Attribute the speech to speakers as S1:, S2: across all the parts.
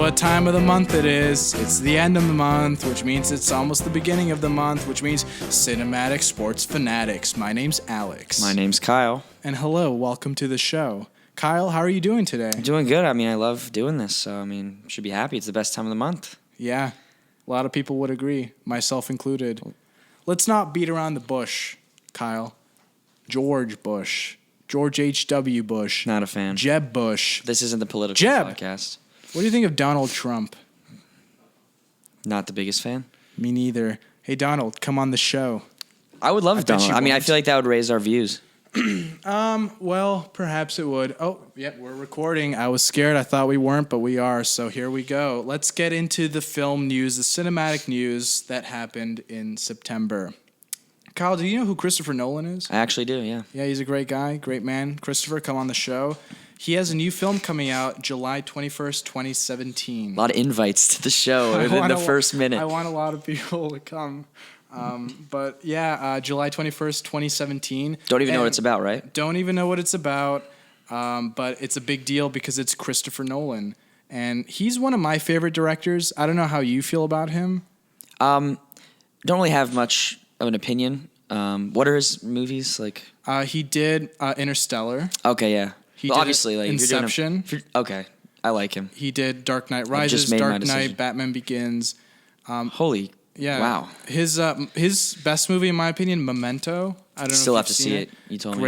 S1: what time of the month it is. It's the end of the month, which means it's almost the beginning of the month, which means Cinematic Sports Fanatics. My name's Alex.
S2: My name's Kyle.
S1: And hello, welcome to the show. Kyle, how are you doing today?
S2: I'm doing good. I love doing this, so, should be happy. It's the best time of the month.
S1: Yeah, a lot of people would agree, myself included. Let's not beat around the bush, Kyle. George Bush. George H.W. Bush.
S2: Not a fan.
S1: Jeb Bush.
S2: This isn't the political podcast.
S1: What do you think of Donald Trump?
S2: Not the biggest fan.
S1: Me neither. Hey, Donald, come on the show.
S2: I would love Donald. I feel like that would raise our views.
S1: Well, perhaps it would. Oh, yeah, we're recording. I was scared. I thought we weren't, but we are. So here we go. Let's get into the film news, the cinematic news that happened in September. Kyle, do you know who Christopher Nolan is?
S2: I actually do, yeah.
S1: Yeah, he's a great guy, great man. Christopher, come on the show. He has a new film coming out July 21st, 2017.
S2: A lot of invites to the show within the first minute.
S1: I want a lot of people to come. But yeah, July 21st, 2017.
S2: Don't even know what it's about, right?
S1: Don't even know what it's about. But it's a big deal because it's Christopher Nolan. And he's one of my favorite directors. I don't know how you feel about him.
S2: Don't really have much of an opinion. What are his movies like?
S1: He did Interstellar.
S2: Okay, yeah.
S1: He did
S2: obviously like
S1: Inception.
S2: Okay, I like him.
S1: He did Dark Knight Rises, Dark Knight, Batman Begins.
S2: Holy,
S1: yeah,
S2: wow.
S1: His best movie, in my opinion, Memento. I don't know.
S2: Still
S1: if
S2: have to see it. You told
S1: me.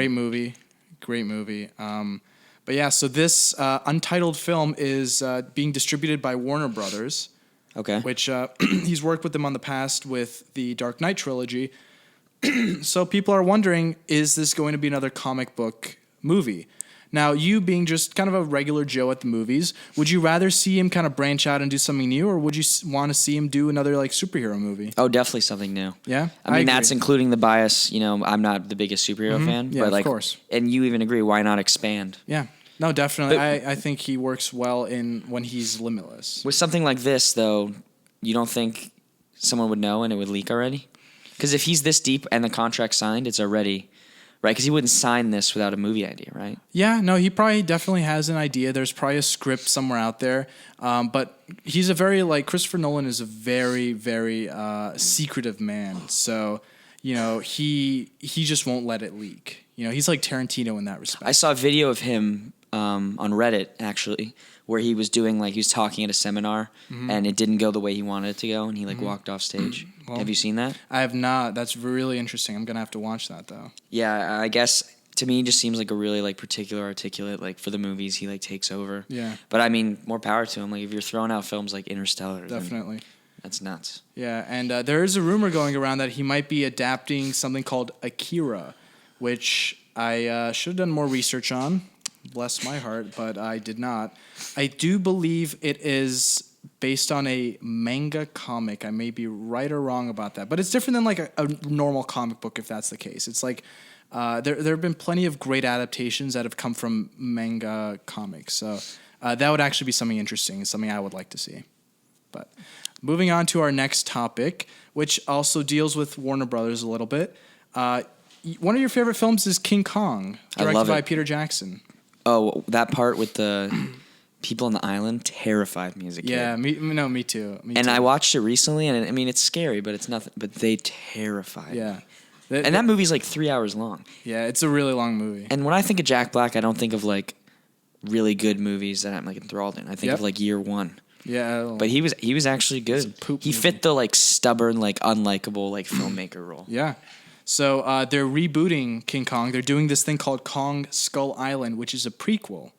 S1: Great movie. But yeah, so this untitled film is being distributed by Warner Brothers.
S2: Okay.
S1: Which he's worked with them on the past with the Dark Knight trilogy. So people are wondering, is this going to be another comic book movie? Now, you being just kind of a regular Joe at the movies, would you rather see him kind of branch out and do something new, or would you want to see him do another like superhero movie?
S2: Oh, definitely something new.
S1: Yeah?
S2: I that's including the bias. I'm not the biggest superhero fan.
S1: Yeah,
S2: but
S1: of course.
S2: And you even agree, why not expand?
S1: Yeah. No, definitely. I think he works well when he's limitless.
S2: With something like this, though, you don't think someone would know and it would leak already? Because if he's this deep and the contract signed, it's already... Right, because he wouldn't sign this without a movie idea, right?
S1: Yeah, no, he probably definitely has an idea. There's probably a script somewhere out there. But he's Christopher Nolan is a very, very secretive man. So, he just won't let it leak. He's like Tarantino in that respect.
S2: I saw a video of him on Reddit, actually, where he was doing, he was talking at a seminar, and it didn't go the way he wanted it to go, and he, walked off stage. Well, have you seen that?
S1: I have not. That's really interesting. I'm going to have to watch that, though.
S2: Yeah, I guess, to me, he just seems like a really, particular articulate, for the movies, he, takes over.
S1: Yeah.
S2: But, more power to him. If you're throwing out films like Interstellar.
S1: Definitely.
S2: That's nuts.
S1: Yeah, and there is a rumor going around that he might be adapting something called Akira, which I should have done more research on. Bless my heart, but I did not. I do believe it is based on a manga comic. I may be right or wrong about that, but it's different than a normal comic book if that's the case. It's there have been plenty of great adaptations that have come from manga comics, so that would actually be something interesting, something I would like to see. But moving on to our next topic, which also deals with Warner Brothers a little bit. One of your favorite films is King Kong, directed by Peter Jackson.
S2: Oh, that part with the people on the island terrified me as a kid.
S1: Yeah, me too.
S2: I watched it recently, and it's scary, but it's nothing. But they terrified me.
S1: Yeah.
S2: And that movie's 3 hours long.
S1: Yeah, it's a really long movie.
S2: And when I think of Jack Black, I don't think of really good movies that I'm enthralled in. I think of Year One.
S1: Yeah.
S2: But he was actually good. He fit the stubborn, unlikable filmmaker role.
S1: Yeah. So they're rebooting King Kong. They're doing this thing called Kong Skull Island, which is a prequel.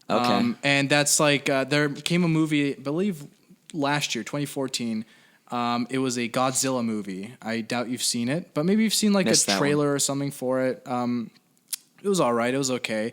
S2: Okay.
S1: And that's there came a movie, I believe, last year, 2014. It was a Godzilla movie. I doubt you've seen it, but maybe you've seen a trailer or something for it. It was all right. It was okay.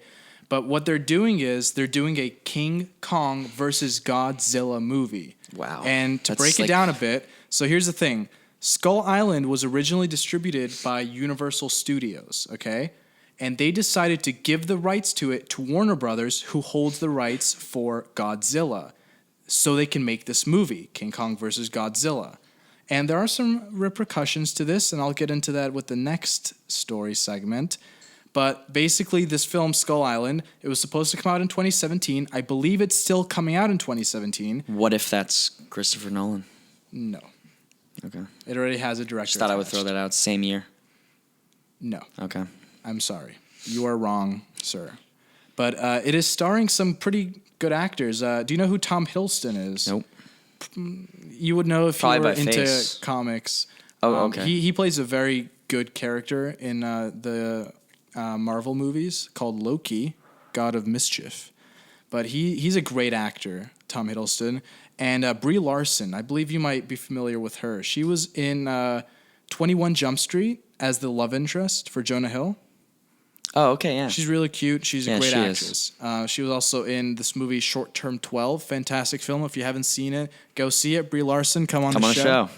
S1: But what they're doing is they're doing a King Kong versus Godzilla movie.
S2: Wow.
S1: And to break it down a bit, so here's the thing. Skull Island was originally distributed by Universal Studios, okay? And they decided to give the rights to it to Warner Brothers, who holds the rights for Godzilla, so they can make this movie, King Kong versus Godzilla. And there are some repercussions to this, and I'll get into that with the next story segment. But basically, this film, Skull Island, it was supposed to come out in 2017. I believe it's still coming out in 2017.
S2: What if that's Christopher Nolan?
S1: No.
S2: Okay.
S1: It already has a director.
S2: Just thought I would
S1: attached.
S2: throw that out. Same year.
S1: No.
S2: Okay.
S1: I'm sorry. You are wrong, sir. But it is starring some pretty good actors. Do you know who Tom Hiddleston is?
S2: Nope.
S1: You would know if
S2: Probably
S1: you were
S2: by
S1: into
S2: face.
S1: comics.
S2: Oh, okay.
S1: He plays a very good character in the Marvel movies called Loki, God of Mischief. But he's a great actor, Tom Hiddleston. And Brie Larson, I believe you might be familiar with her. She was in 21 Jump Street as the love interest for Jonah Hill.
S2: Oh, okay, yeah.
S1: She's really cute. She's a great
S2: she
S1: actress. She was also in this movie Short Term 12. Fantastic film. If you haven't seen it, go see it. Brie Larson, come on the show.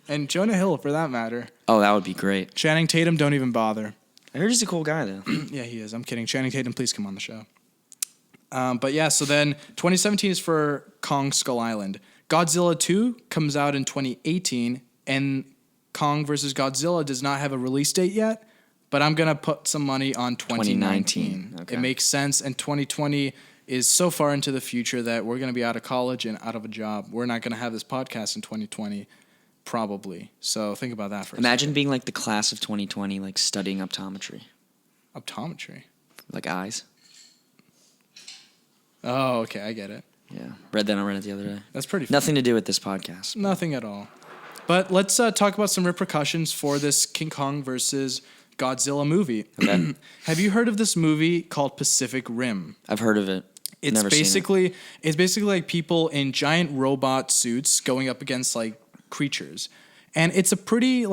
S1: And Jonah Hill, for that matter.
S2: Oh, that would be great.
S1: Channing Tatum, don't even bother.
S2: I heard he's a cool guy, though.
S1: Yeah, he is. I'm kidding. Channing Tatum, please come on the show. But yeah, so then 2017 is for Kong Skull Island. Godzilla 2 comes out in 2018, and Kong versus Godzilla does not have a release date yet, but I'm going to put some money on 2019.
S2: Okay.
S1: It makes sense, and 2020 is so far into the future that we're going to be out of college and out of a job. We're not going to have this podcast in 2020, probably. So think about that for a second.
S2: Imagine being like the class of 2020, like studying optometry.
S1: Optometry?
S2: Like eyes.
S1: Oh, okay, I get it.
S2: Yeah. Read that on Reddit the other day.
S1: That's pretty fun.
S2: Nothing to do with this podcast.
S1: Nothing at all. But let's talk about some repercussions for this King Kong versus Godzilla movie.
S2: Okay.
S1: Have you heard of this movie called Pacific Rim?
S2: I've heard of it.
S1: It's
S2: Never
S1: basically like people in giant robot suits going up against like creatures. And it's a pretty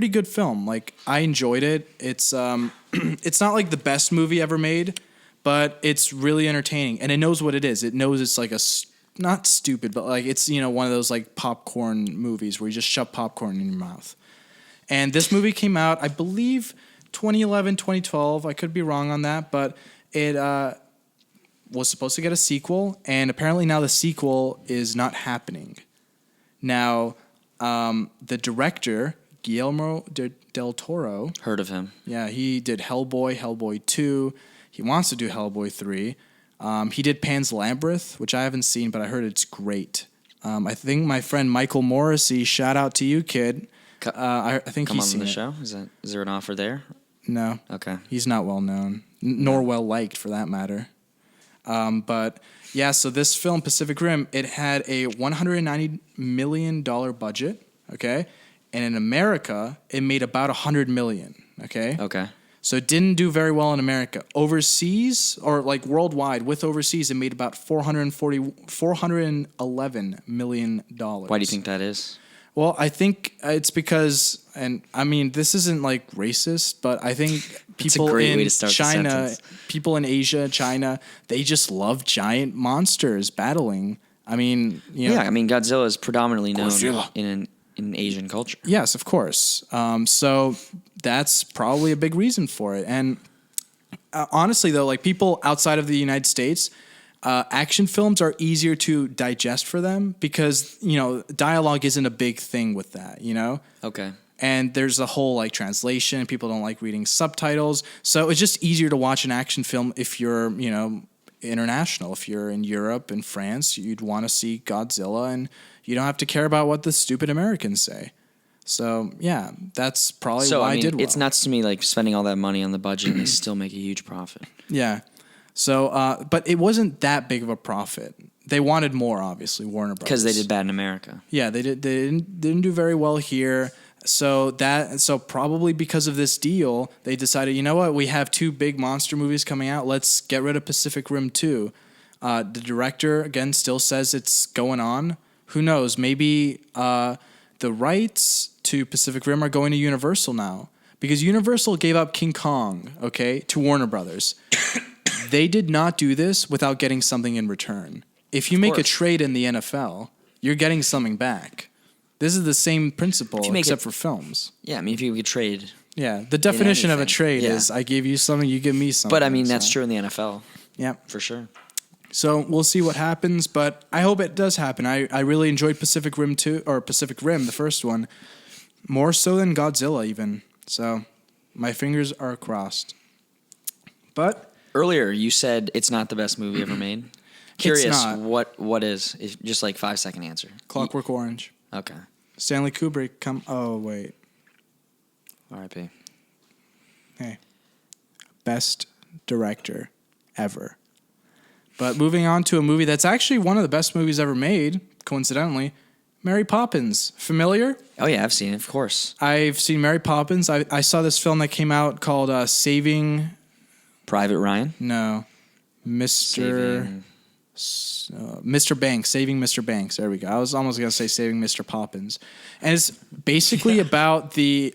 S1: good film. Like I enjoyed it. It's it's not like the best movie ever made, but it's really entertaining and it knows what it is. It knows it's like not stupid, but like it's, one of those like popcorn movies where you just shove popcorn in your mouth. And this movie came out, I believe 2011, 2012. I could be wrong on that, but it was supposed to get a sequel, and apparently now the sequel is not happening. Now, the director, Guillermo del Toro...
S2: Heard of him.
S1: Yeah, he did Hellboy, Hellboy 2. He wants to do Hellboy 3. He did Pan's Labyrinth, which I haven't seen, but I heard it's great. I think my friend Michael Morrissey, shout out to you, kid. I think
S2: Come
S1: he's
S2: on
S1: seen
S2: the
S1: it.
S2: show? Is there an offer there?
S1: No.
S2: Okay.
S1: He's not well known, nor well liked for that matter. But yeah, so this film, Pacific Rim, it had a $190 million budget, okay? And in America, it made about $100 million, okay?
S2: Okay.
S1: So it didn't do very well in America. Overseas, or like worldwide, with overseas, it made about $411 million.
S2: Why do you think that is?
S1: Well, I think it's because, and I mean, this isn't like racist, but I think people in China, people in Asia, China, they just love giant monsters battling. I mean,
S2: Yeah, I mean, Godzilla is predominantly known in Asian culture.
S1: Yes, of course. So that's probably a big reason for it. And honestly, though, like people outside of the United States, action films are easier to digest for them because, dialogue isn't a big thing with that,
S2: Okay.
S1: And there's a whole like translation. People don't like reading subtitles. So it's just easier to watch an action film if you're, international. If you're in Europe and France, you'd want to see Godzilla and you don't have to care about what the stupid Americans say. So, yeah, that's probably why I did well.
S2: It's nuts to me, like, spending all that money on the budget and they still make a huge profit.
S1: Yeah. So, but it wasn't that big of a profit. They wanted more, obviously, Warner Brothers.
S2: Because they did bad in America.
S1: Yeah, they didn't do very well here. So probably because of this deal, they decided, you know what, we have two big monster movies coming out. Let's get rid of Pacific Rim 2. The director, again, still says it's going on. Who knows? Maybe the rights to Pacific Rim are going to Universal now. Because Universal gave up King Kong, okay, to Warner Brothers. They did not do this without getting something in return. If you make a trade in the NFL, you're getting something back. This is the same principle except for films.
S2: Yeah, I mean, if you could trade.
S1: Yeah, the definition of a trade is I give you something, you give me something.
S2: But I mean, that's true in the NFL.
S1: Yeah.
S2: For sure.
S1: So we'll see what happens, but I hope it does happen. I really enjoyed Pacific Rim 2, or Pacific Rim, the first one, more so than Godzilla even. So my fingers are crossed. But
S2: Earlier, you said it's not the best movie ever made. Curious,
S1: not.
S2: what is? Just like 5-second answer.
S1: Clockwork Orange.
S2: Okay.
S1: Stanley Kubrick. Oh, wait.
S2: R.I.P.
S1: Hey. Best director ever. But moving on to a movie that's actually one of the best movies ever made, coincidentally, Mary Poppins. Familiar?
S2: Oh yeah, I've seen it, of course.
S1: I've seen Mary Poppins. I saw this film that came out called Saving...
S2: Private Ryan.
S1: No. Mr. Banks. Saving Mr. Banks. There we go. I was almost going to say Saving Mr. Poppins. And it's basically about the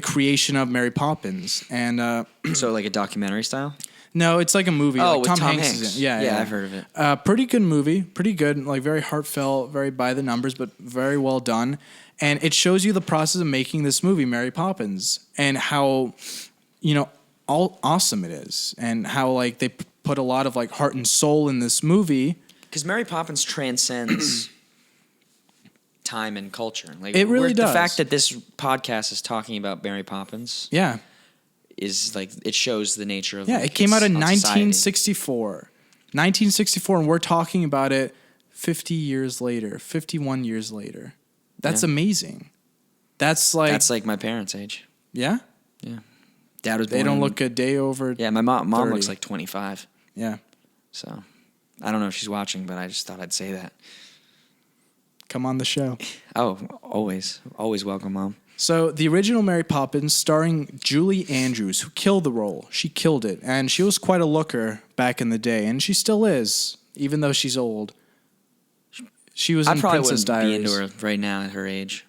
S1: creation of Mary Poppins. And
S2: So like a documentary style?
S1: no, it's like a movie.
S2: Oh,
S1: like
S2: with
S1: Tom
S2: Tom
S1: Hanks
S2: Hanks.
S1: is in. Yeah,
S2: I've heard of it.
S1: Pretty good movie. Pretty good. Like very heartfelt, very by the numbers, but very well done. And it shows you the process of making this movie, Mary Poppins, and how, all awesome it is, and how like they put a lot of like heart and soul in this movie.
S2: Because Mary Poppins transcends time and culture. Like
S1: It really does.
S2: The fact that this podcast is talking about Mary Poppins
S1: Yeah.
S2: is like it shows the nature of
S1: Yeah,
S2: like,
S1: it came out in
S2: on society.
S1: 1964. 1964, and we're talking about it 50 years later, 51 years later. That's amazing. That's like
S2: my parents' age.
S1: yeah.
S2: Yeah, Dad was.
S1: They
S2: born
S1: don't
S2: in-
S1: look a day over.
S2: Yeah, my mom
S1: 30.
S2: looks like 25.
S1: Yeah.
S2: So I don't know if she's watching, but I just thought I'd say that.
S1: Come on the show.
S2: Oh, always welcome, Mom.
S1: So the original Mary Poppins, starring Julie Andrews, who killed the role. She killed it, and she was quite a looker back in the day, and she still is, even though she's old. She was
S2: I
S1: in
S2: probably
S1: Princess
S2: wouldn't
S1: Diaries.
S2: be into her right now at her age.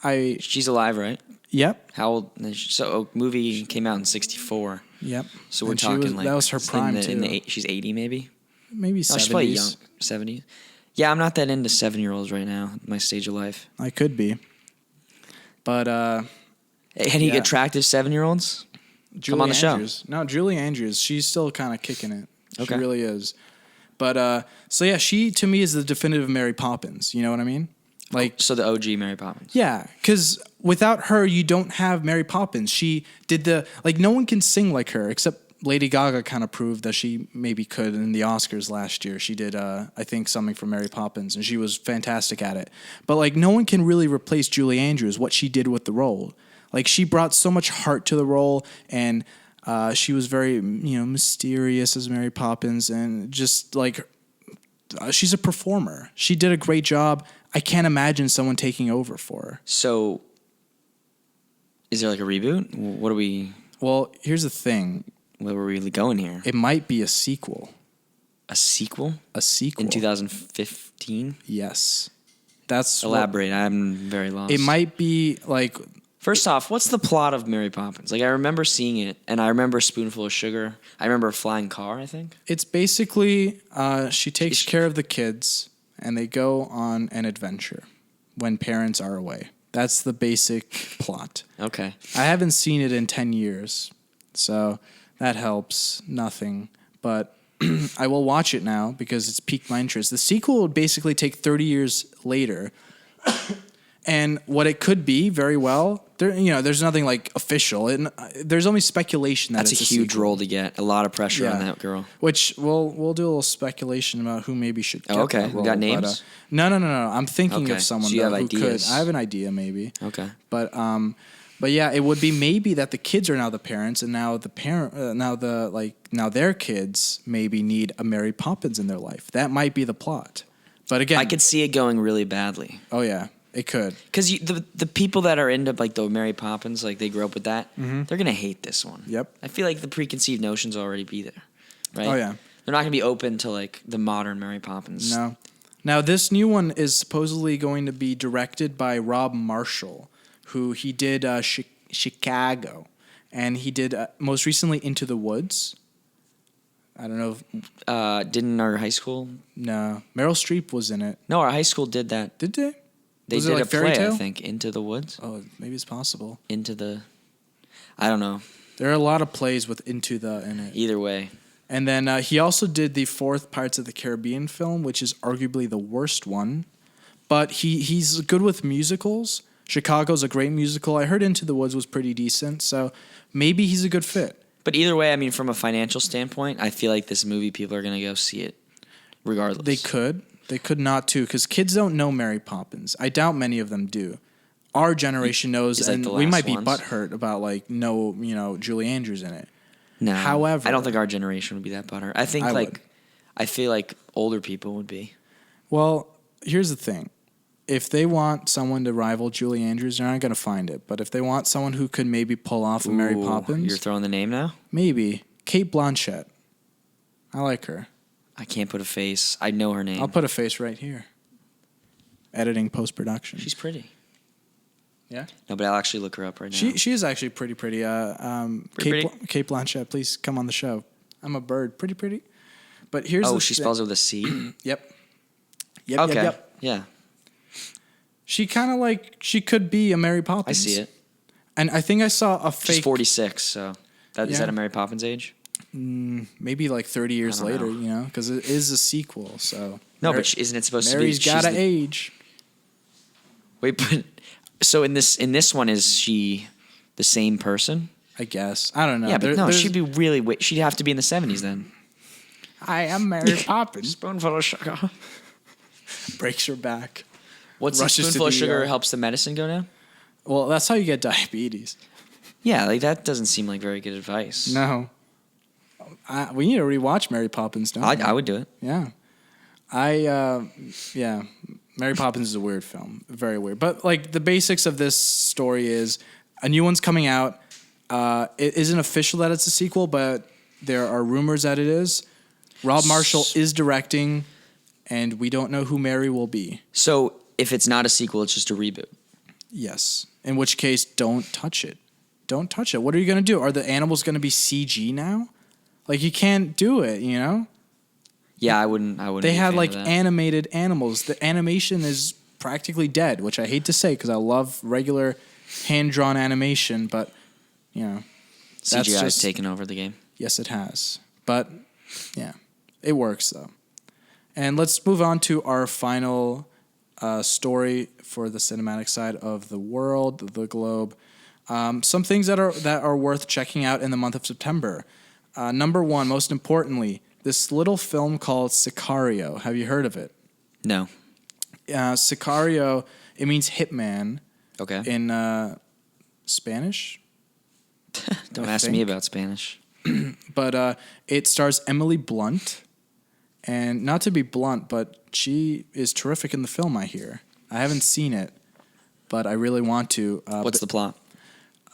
S1: I
S2: She's alive, right?
S1: yep.
S2: How old? So a movie came out in 64.
S1: Yep.
S2: So we're
S1: And she
S2: talking
S1: was,
S2: like
S1: that was her prime too.
S2: she's 80 maybe.
S1: Maybe
S2: No, she's probably
S1: 70s.
S2: young. 70s. Yeah, I'm not that into 7-year-olds right now. My stage of life.
S1: I could be. But
S2: Any
S1: Yeah.
S2: attractive 7-year-olds?
S1: Julie
S2: on the show.
S1: Andrews. No, Julie Andrews. She's still kind of kicking it.
S2: Okay.
S1: She really is. But so yeah, she to me is the definitive Mary Poppins. You know what I mean? Like
S2: So the OG Mary Poppins.
S1: yeah, because without her, you don't have Mary Poppins. She did no one can sing like her except Lady Gaga. Kind of proved that she maybe could in the Oscars last year. She did I think something for Mary Poppins, and she was fantastic at it. But like no one can really replace Julie Andrews. What she did with the role, like she brought so much heart to the role, and she was very mysterious as Mary Poppins, and just like she's a performer. She did a great job. I can't imagine someone taking over for her.
S2: So is there like a reboot? What are we?
S1: Well, here's the thing.
S2: Where were we going here?
S1: It might be a sequel.
S2: A sequel
S1: A sequel.
S2: in 2015?
S1: Yes. That's
S2: Elaborate. I'm very lost.
S1: It might be like
S2: First off, what's the plot of Mary Poppins? Like I remember seeing it, and I remember a spoonful of sugar. I remember a flying car. I think.
S1: it's basically she takes care of the kids and they go on an adventure when parents are away. That's the basic plot.
S2: Okay.
S1: I haven't seen it in 10 years, so that helps nothing. But I will watch it now because it's piqued my interest. The sequel would basically take 30 years later. And what it could be very well, there's nothing like official. There's only speculation that
S2: That's
S1: it's
S2: a huge
S1: sequel.
S2: role to get. A lot of pressure on
S1: Yeah.
S2: that girl.
S1: Which we'll do a little speculation about who maybe should get
S2: okay.
S1: that
S2: We
S1: role.
S2: got
S1: But,
S2: names?
S1: no. I'm thinking
S2: Okay.
S1: of someone
S2: So you have
S1: who
S2: ideas.
S1: could. I have an idea maybe.
S2: Okay.
S1: But yeah, it would be maybe that the kids are now the parents, and now now their kids maybe need a Mary Poppins in their life. That might be the plot. But again,
S2: I could see it going really badly.
S1: oh yeah, it could.
S2: Because the people that are into like the Mary Poppins, like they grew up with that, they're gonna hate this one.
S1: Yep.
S2: I feel like the preconceived notions will already be there, right?
S1: Oh yeah.
S2: They're not gonna be open to like the modern Mary Poppins.
S1: No. Now this new one is supposedly going to be directed by Rob Marshall, who he did Chicago, and he did most recently Into the Woods. I don't know.
S2: Didn't our high school?
S1: No, Meryl Streep was in it.
S2: No, our high school did that.
S1: Did they?
S2: They
S1: Was it
S2: did
S1: like
S2: a
S1: Fairy
S2: play,
S1: Tale?
S2: I think, Into the Woods.
S1: Oh, maybe it's possible.
S2: I don't know.
S1: There are a lot of plays with Into the in it.
S2: Either way.
S1: And then he also did the fourth Pirates of the Caribbean film, which is arguably the worst one. But he's good with musicals. Chicago's a great musical. I heard Into the Woods was pretty decent, so maybe he's a good fit.
S2: But either way, I mean, from a financial standpoint, I feel like this movie, people are going to go see it regardless.
S1: They could. They could not, too, because kids don't know Mary Poppins. I doubt many of them do. Our generation knows,
S2: Is like
S1: and
S2: the
S1: we
S2: last
S1: might be
S2: ones.
S1: butthurt about, like, no, Julie Andrews in it.
S2: No.
S1: However,
S2: I don't think our generation would be that butthurt. I think, I feel like older people would be.
S1: Well, here's the thing. If they want someone to rival Julie Andrews, they're not going to find it. But if they want someone who could maybe pull off a Mary
S2: Ooh,
S1: Poppins,
S2: You're throwing the name now?
S1: maybe Kate Blanchett. I like her.
S2: I can't put a face. I know her name.
S1: I'll put a face right here. Editing post-production.
S2: She's pretty.
S1: Yeah?
S2: No, but I'll actually look her up right now.
S1: She is actually pretty.
S2: Pretty.
S1: Kate Blanchett, please come on the show. I'm a bird. Pretty. But here's
S2: she spells it with a C?
S1: Yep.
S2: Okay.
S1: Yep.
S2: Yeah.
S1: She kind of she could be a Mary Poppins.
S2: I see it.
S1: And I think I saw a fake.
S2: She's 46, so is that a Mary Poppins age?
S1: Maybe 30 years later,
S2: know.
S1: because it is a sequel. So
S2: No, but isn't it supposed
S1: Mary's
S2: to be?
S1: Mary's got to age.
S2: Wait, but so in this one, is she the same person?
S1: I guess. I don't know.
S2: Yeah, but she'd be really. She'd have to be in the 70s then.
S1: I am Mary Poppins.
S2: Spoonful of sugar.
S1: Breaks her back.
S2: What's the
S1: Rushes to
S2: spoonful of
S1: the
S2: sugar
S1: ER.
S2: helps the medicine go down?
S1: Well, that's how you get diabetes.
S2: Yeah, that doesn't seem like very good advice.
S1: No. We need to rewatch Mary Poppins, don't we?
S2: I would do it.
S1: Yeah. Mary Poppins is a weird film. Very weird. But, the basics of this story is a new one's coming out. It isn't official that it's a sequel, but there are rumors that it is. Rob Marshall is directing, and we don't know who Mary will be.
S2: So, if it's not a sequel, it's just a reboot.
S1: Yes. In which case, don't touch it. Don't touch it. What are you going to do? Are the animals going to be CG now? You can't do it,
S2: Yeah, I wouldn't.
S1: They
S2: be a
S1: had
S2: fan of that.
S1: animated animals. The animation is practically dead, which I hate to say because I love regular hand-drawn animation, but that's
S2: CGI has
S1: just
S2: taken over the game.
S1: Yes, it has. But yeah, it works though. And let's move on to our final story for the cinematic side of the world, the globe. Some things that are worth checking out in the month of September. Number one, most importantly, this little film called Sicario. Have you heard of it?
S2: No.
S1: Sicario, it means hitman.
S2: Okay.
S1: In Spanish.
S2: Don't ask me about Spanish.
S1: But it stars Emily Blunt. And not to be blunt, but she is terrific in the film, I hear. I haven't seen it, but I really want to.
S2: What's the plot?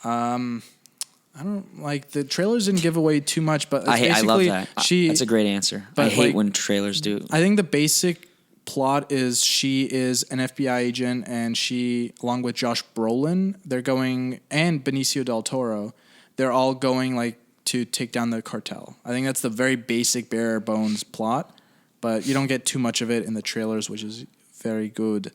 S1: I don't the trailers didn't give away too much, but
S2: I love that. That's a great answer.
S1: But
S2: I hate when trailers do.
S1: I think the basic plot is she is an FBI agent, and she, along with Josh Brolin, they're going, and Benicio del Toro, they're all going to take down the cartel. I think that's the very basic bare bones plot, but you don't get too much of it in the trailers, which is very good.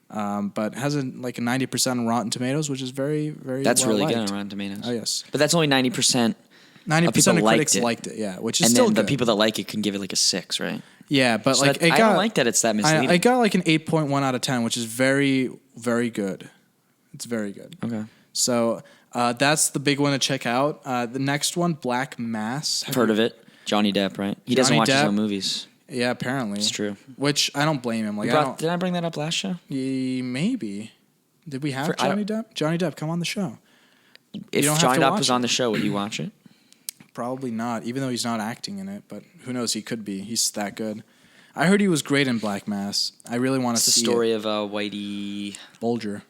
S1: But has a 90% on Rotten Tomatoes, which is very, very
S2: That's
S1: well
S2: really
S1: liked.
S2: good on Rotten Tomatoes.
S1: Oh, yes.
S2: But that's only 90%.
S1: 90% of critics
S2: it.
S1: liked it, yeah, which is
S2: And
S1: still
S2: then
S1: good.
S2: the people that like it can give it a 6, right?
S1: Yeah, but
S2: So
S1: it got,
S2: I don't like that it's that misleading.
S1: I got an 8.1 out of 10, which is very, very good. It's very good.
S2: Okay.
S1: So that's the big one to check out. The next one, Black Mass.
S2: I've heard of it. Johnny Depp, right? He doesn't
S1: Johnny
S2: watch his
S1: Depp.
S2: own movies.
S1: Yeah, apparently.
S2: It's true.
S1: Which I don't blame him.
S2: Did I bring that up last show?
S1: Maybe. Did we have Johnny Depp? Johnny Depp, come on the show.
S2: If
S1: don't have
S2: Johnny
S1: to
S2: Depp
S1: watch
S2: was
S1: it.
S2: on the show, would you watch it?
S1: Probably not, even though he's not acting in it. But who knows? He could be. He's that good. I heard he was great in Black Mass. I really want to
S2: It's
S1: see
S2: the story of Whitey
S1: Bulger.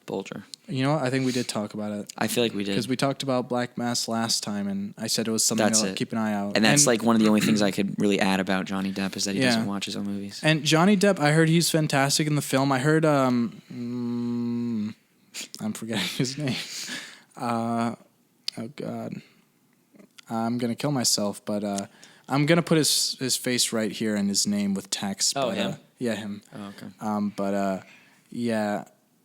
S2: You
S1: know what? I think we did talk about it.
S2: I feel like we did.
S1: Because we talked about Black Mass last time, and I said it was something to keep an eye out.
S2: And that's one of the only things I could really add about Johnny Depp is that he doesn't watch his own movies.
S1: And Johnny Depp, I heard he's fantastic in the film. I heard, I'm forgetting his name. Oh, God. I'm going to kill myself, but I'm going to put his face right here and his name with text.
S2: Oh,
S1: but,
S2: him?
S1: Yeah, him.
S2: Oh, okay.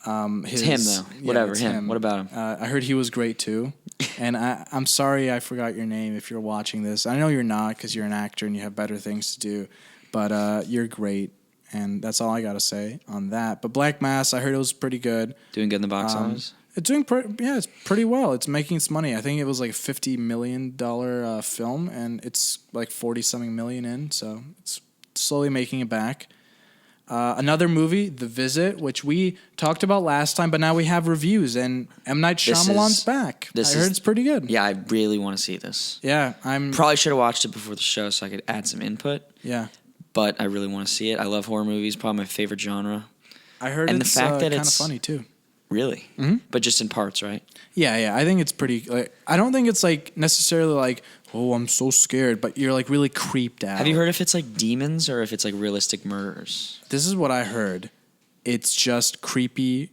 S1: It's
S2: him, though. Whatever,
S1: it's
S2: him. What about him?
S1: I heard he was great, too. And I'm sorry I forgot your name if you're watching this. I know you're not because you're an actor and you have better things to do. But you're great. And that's all I got to say on that. But Black Mass, I heard it was pretty good.
S2: Doing good in the box office?
S1: It's doing it's pretty well. It's making its money. I think it was like a $50 million film, and it's like 40-something million in, so it's slowly making it back. Another movie, The Visit, which we talked about last time, but now we have reviews, and M. Night Shyamalan's back. I heard it's pretty good.
S2: Yeah, I really want to see this.
S1: Yeah,
S2: Probably should have watched it before the show so I could add some input.
S1: Yeah.
S2: But I really want to see it. I love horror movies, probably my favorite genre.
S1: I heard
S2: and
S1: it's
S2: the fact that
S1: kind of
S2: it's
S1: funny, too.
S2: Really?
S1: Mm-hmm.
S2: But just in parts, right?
S1: Yeah. I think it's pretty. I don't think it's like necessarily like, oh, I'm so scared, but you're like really creeped out.
S2: Have you heard if it's like demons or if it's like realistic murders?
S1: This is what I heard. It's just creepy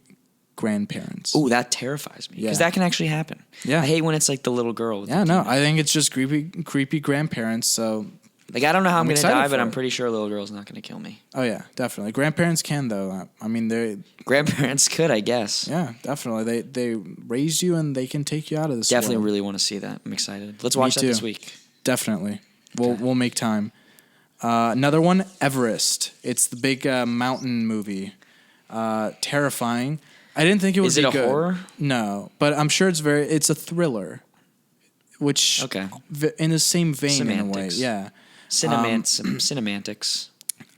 S1: grandparents.
S2: Oh, that terrifies me because that can actually happen.
S1: Yeah,
S2: I hate when it's like the little girl. With
S1: yeah, no, I think it's just creepy grandparents. So.
S2: Like, I don't know how I'm going to die, but I'm
S1: it.
S2: pretty sure a little girl's not going to kill me.
S1: Oh, yeah, definitely. Grandparents can, though. I mean, they're...
S2: Grandparents could, I guess.
S1: Yeah, definitely. They raised you, and they can take you out of this
S2: Definitely
S1: world.
S2: really want to see that. I'm excited. Let's watch that this week.
S1: Definitely. We'll make time. Another one, Everest. It's the big mountain movie. Terrifying. I didn't think it would be good.
S2: Is it a horror?
S1: No, but I'm sure it's a thriller. Which...
S2: Okay.
S1: In the same vein,
S2: Semantics.
S1: in a way. Yeah.
S2: Cinemantics.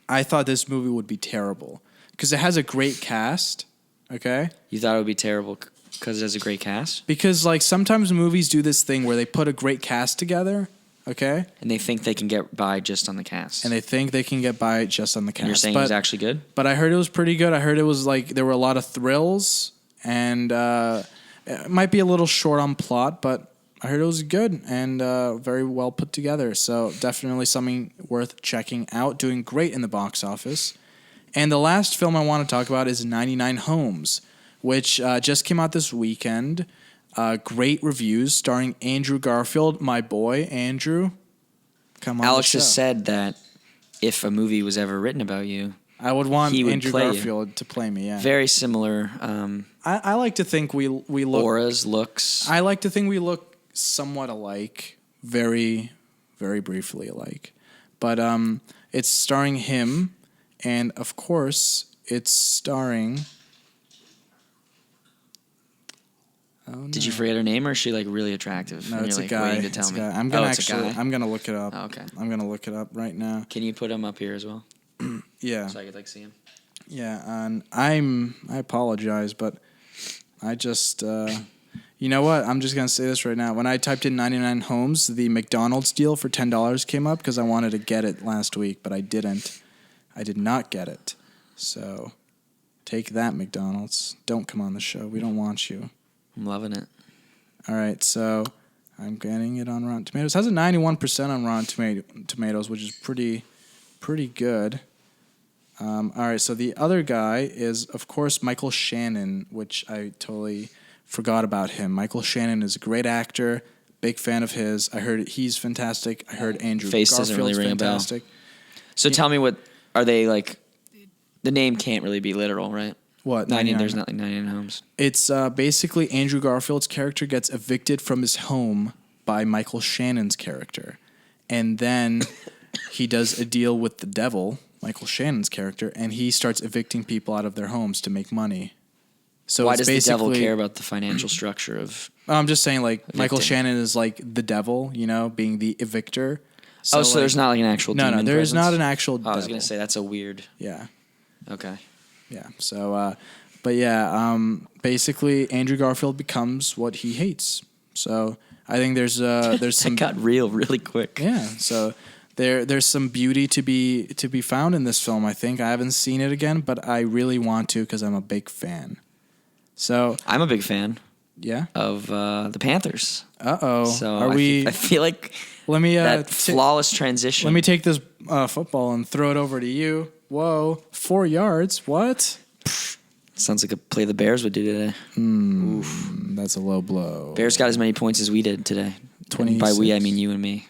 S1: I thought this movie would be terrible because it has a great cast. Okay,
S2: you thought it would be terrible because it has a great cast.
S1: Because like sometimes movies do this thing where they put a great cast together. Okay,
S2: and they think they can get by just on the cast.
S1: And you're saying
S2: it was actually good?
S1: But I heard it was pretty good. I heard it was like there were a lot of thrills, and it might be a little short on plot, but I heard it was good and very well put together. So definitely something worth checking out. Doing great in the box office. And the last film I want to talk about is 99 Homes, which just came out this weekend. Great reviews starring Andrew Garfield, my boy, Andrew. Come on,
S2: Alex has said that if a movie was ever written about you,
S1: I would want Andrew Garfield to play me, yeah.
S2: Very similar.
S1: I like to think we look...
S2: Auras, looks.
S1: I like to think we look somewhat alike, very, very briefly alike. But it's starring him, and of course, it's starring... Oh, no.
S2: Did you forget her name, or is she like really attractive?
S1: No, it's
S2: you're,
S1: a guy.
S2: Waiting to tell me.
S1: I'm gonna look it up.
S2: Oh, okay.
S1: I'm gonna look it up right now.
S2: Can you put him up here as well?
S1: Yeah.
S2: So I could like see him.
S1: Yeah, and I apologize, but I just you know what? I'm just gonna say this right now. When I typed in 99 Homes, the McDonald's deal for $10 came up because I wanted to get it last week, but I didn't. I did not get it. So take that, McDonald's. Don't come on the show. We don't want you.
S2: I'm loving it.
S1: All right, so I'm getting it on Rotten Tomatoes. It has a 91% on Rotten Tomatoes, which is pretty good. All right, so the other guy is, of course, Michael Shannon, which I totally forgot about him. Michael Shannon is a great actor, big fan of his. I heard he's fantastic. I heard Andrew Garfield's
S2: doesn't really ring
S1: fantastic.
S2: a bell. So tell me, what are they like? The name can't really be literal, right?
S1: What?
S2: 99, there's not like 99 homes.
S1: It's basically Andrew Garfield's character gets evicted from his home by Michael Shannon's character. And then he does a deal with the devil, Michael Shannon's character, and he starts evicting people out of their homes to make money. So
S2: why does the devil care about the financial structure of...
S1: I'm just saying, like, evicting? Michael Shannon is like the devil, you know, being the evictor.
S2: So there's not like an actual demon
S1: there is
S2: presence?
S1: not an actual devil.
S2: I was going to say, that's a weird...
S1: Yeah.
S2: Okay.
S1: Yeah. So, basically, Andrew Garfield becomes what he hates. So I think there's some...
S2: That got real really quick.
S1: Yeah. So there's some beauty to be found in this film, I think. I haven't seen it again, but I really want to because I'm a big fan. So
S2: I'm a big fan.
S1: Yeah.
S2: Of the Panthers.
S1: Uh-oh.
S2: So I feel like
S1: let me
S2: that flawless transition.
S1: Let me take this football and throw it over to you. Whoa, 4 yards. What?
S2: Sounds like a play the Bears would do today.
S1: Oof. That's a low blow.
S2: Bears got as many points as we did today. 26. By we, I mean you and me.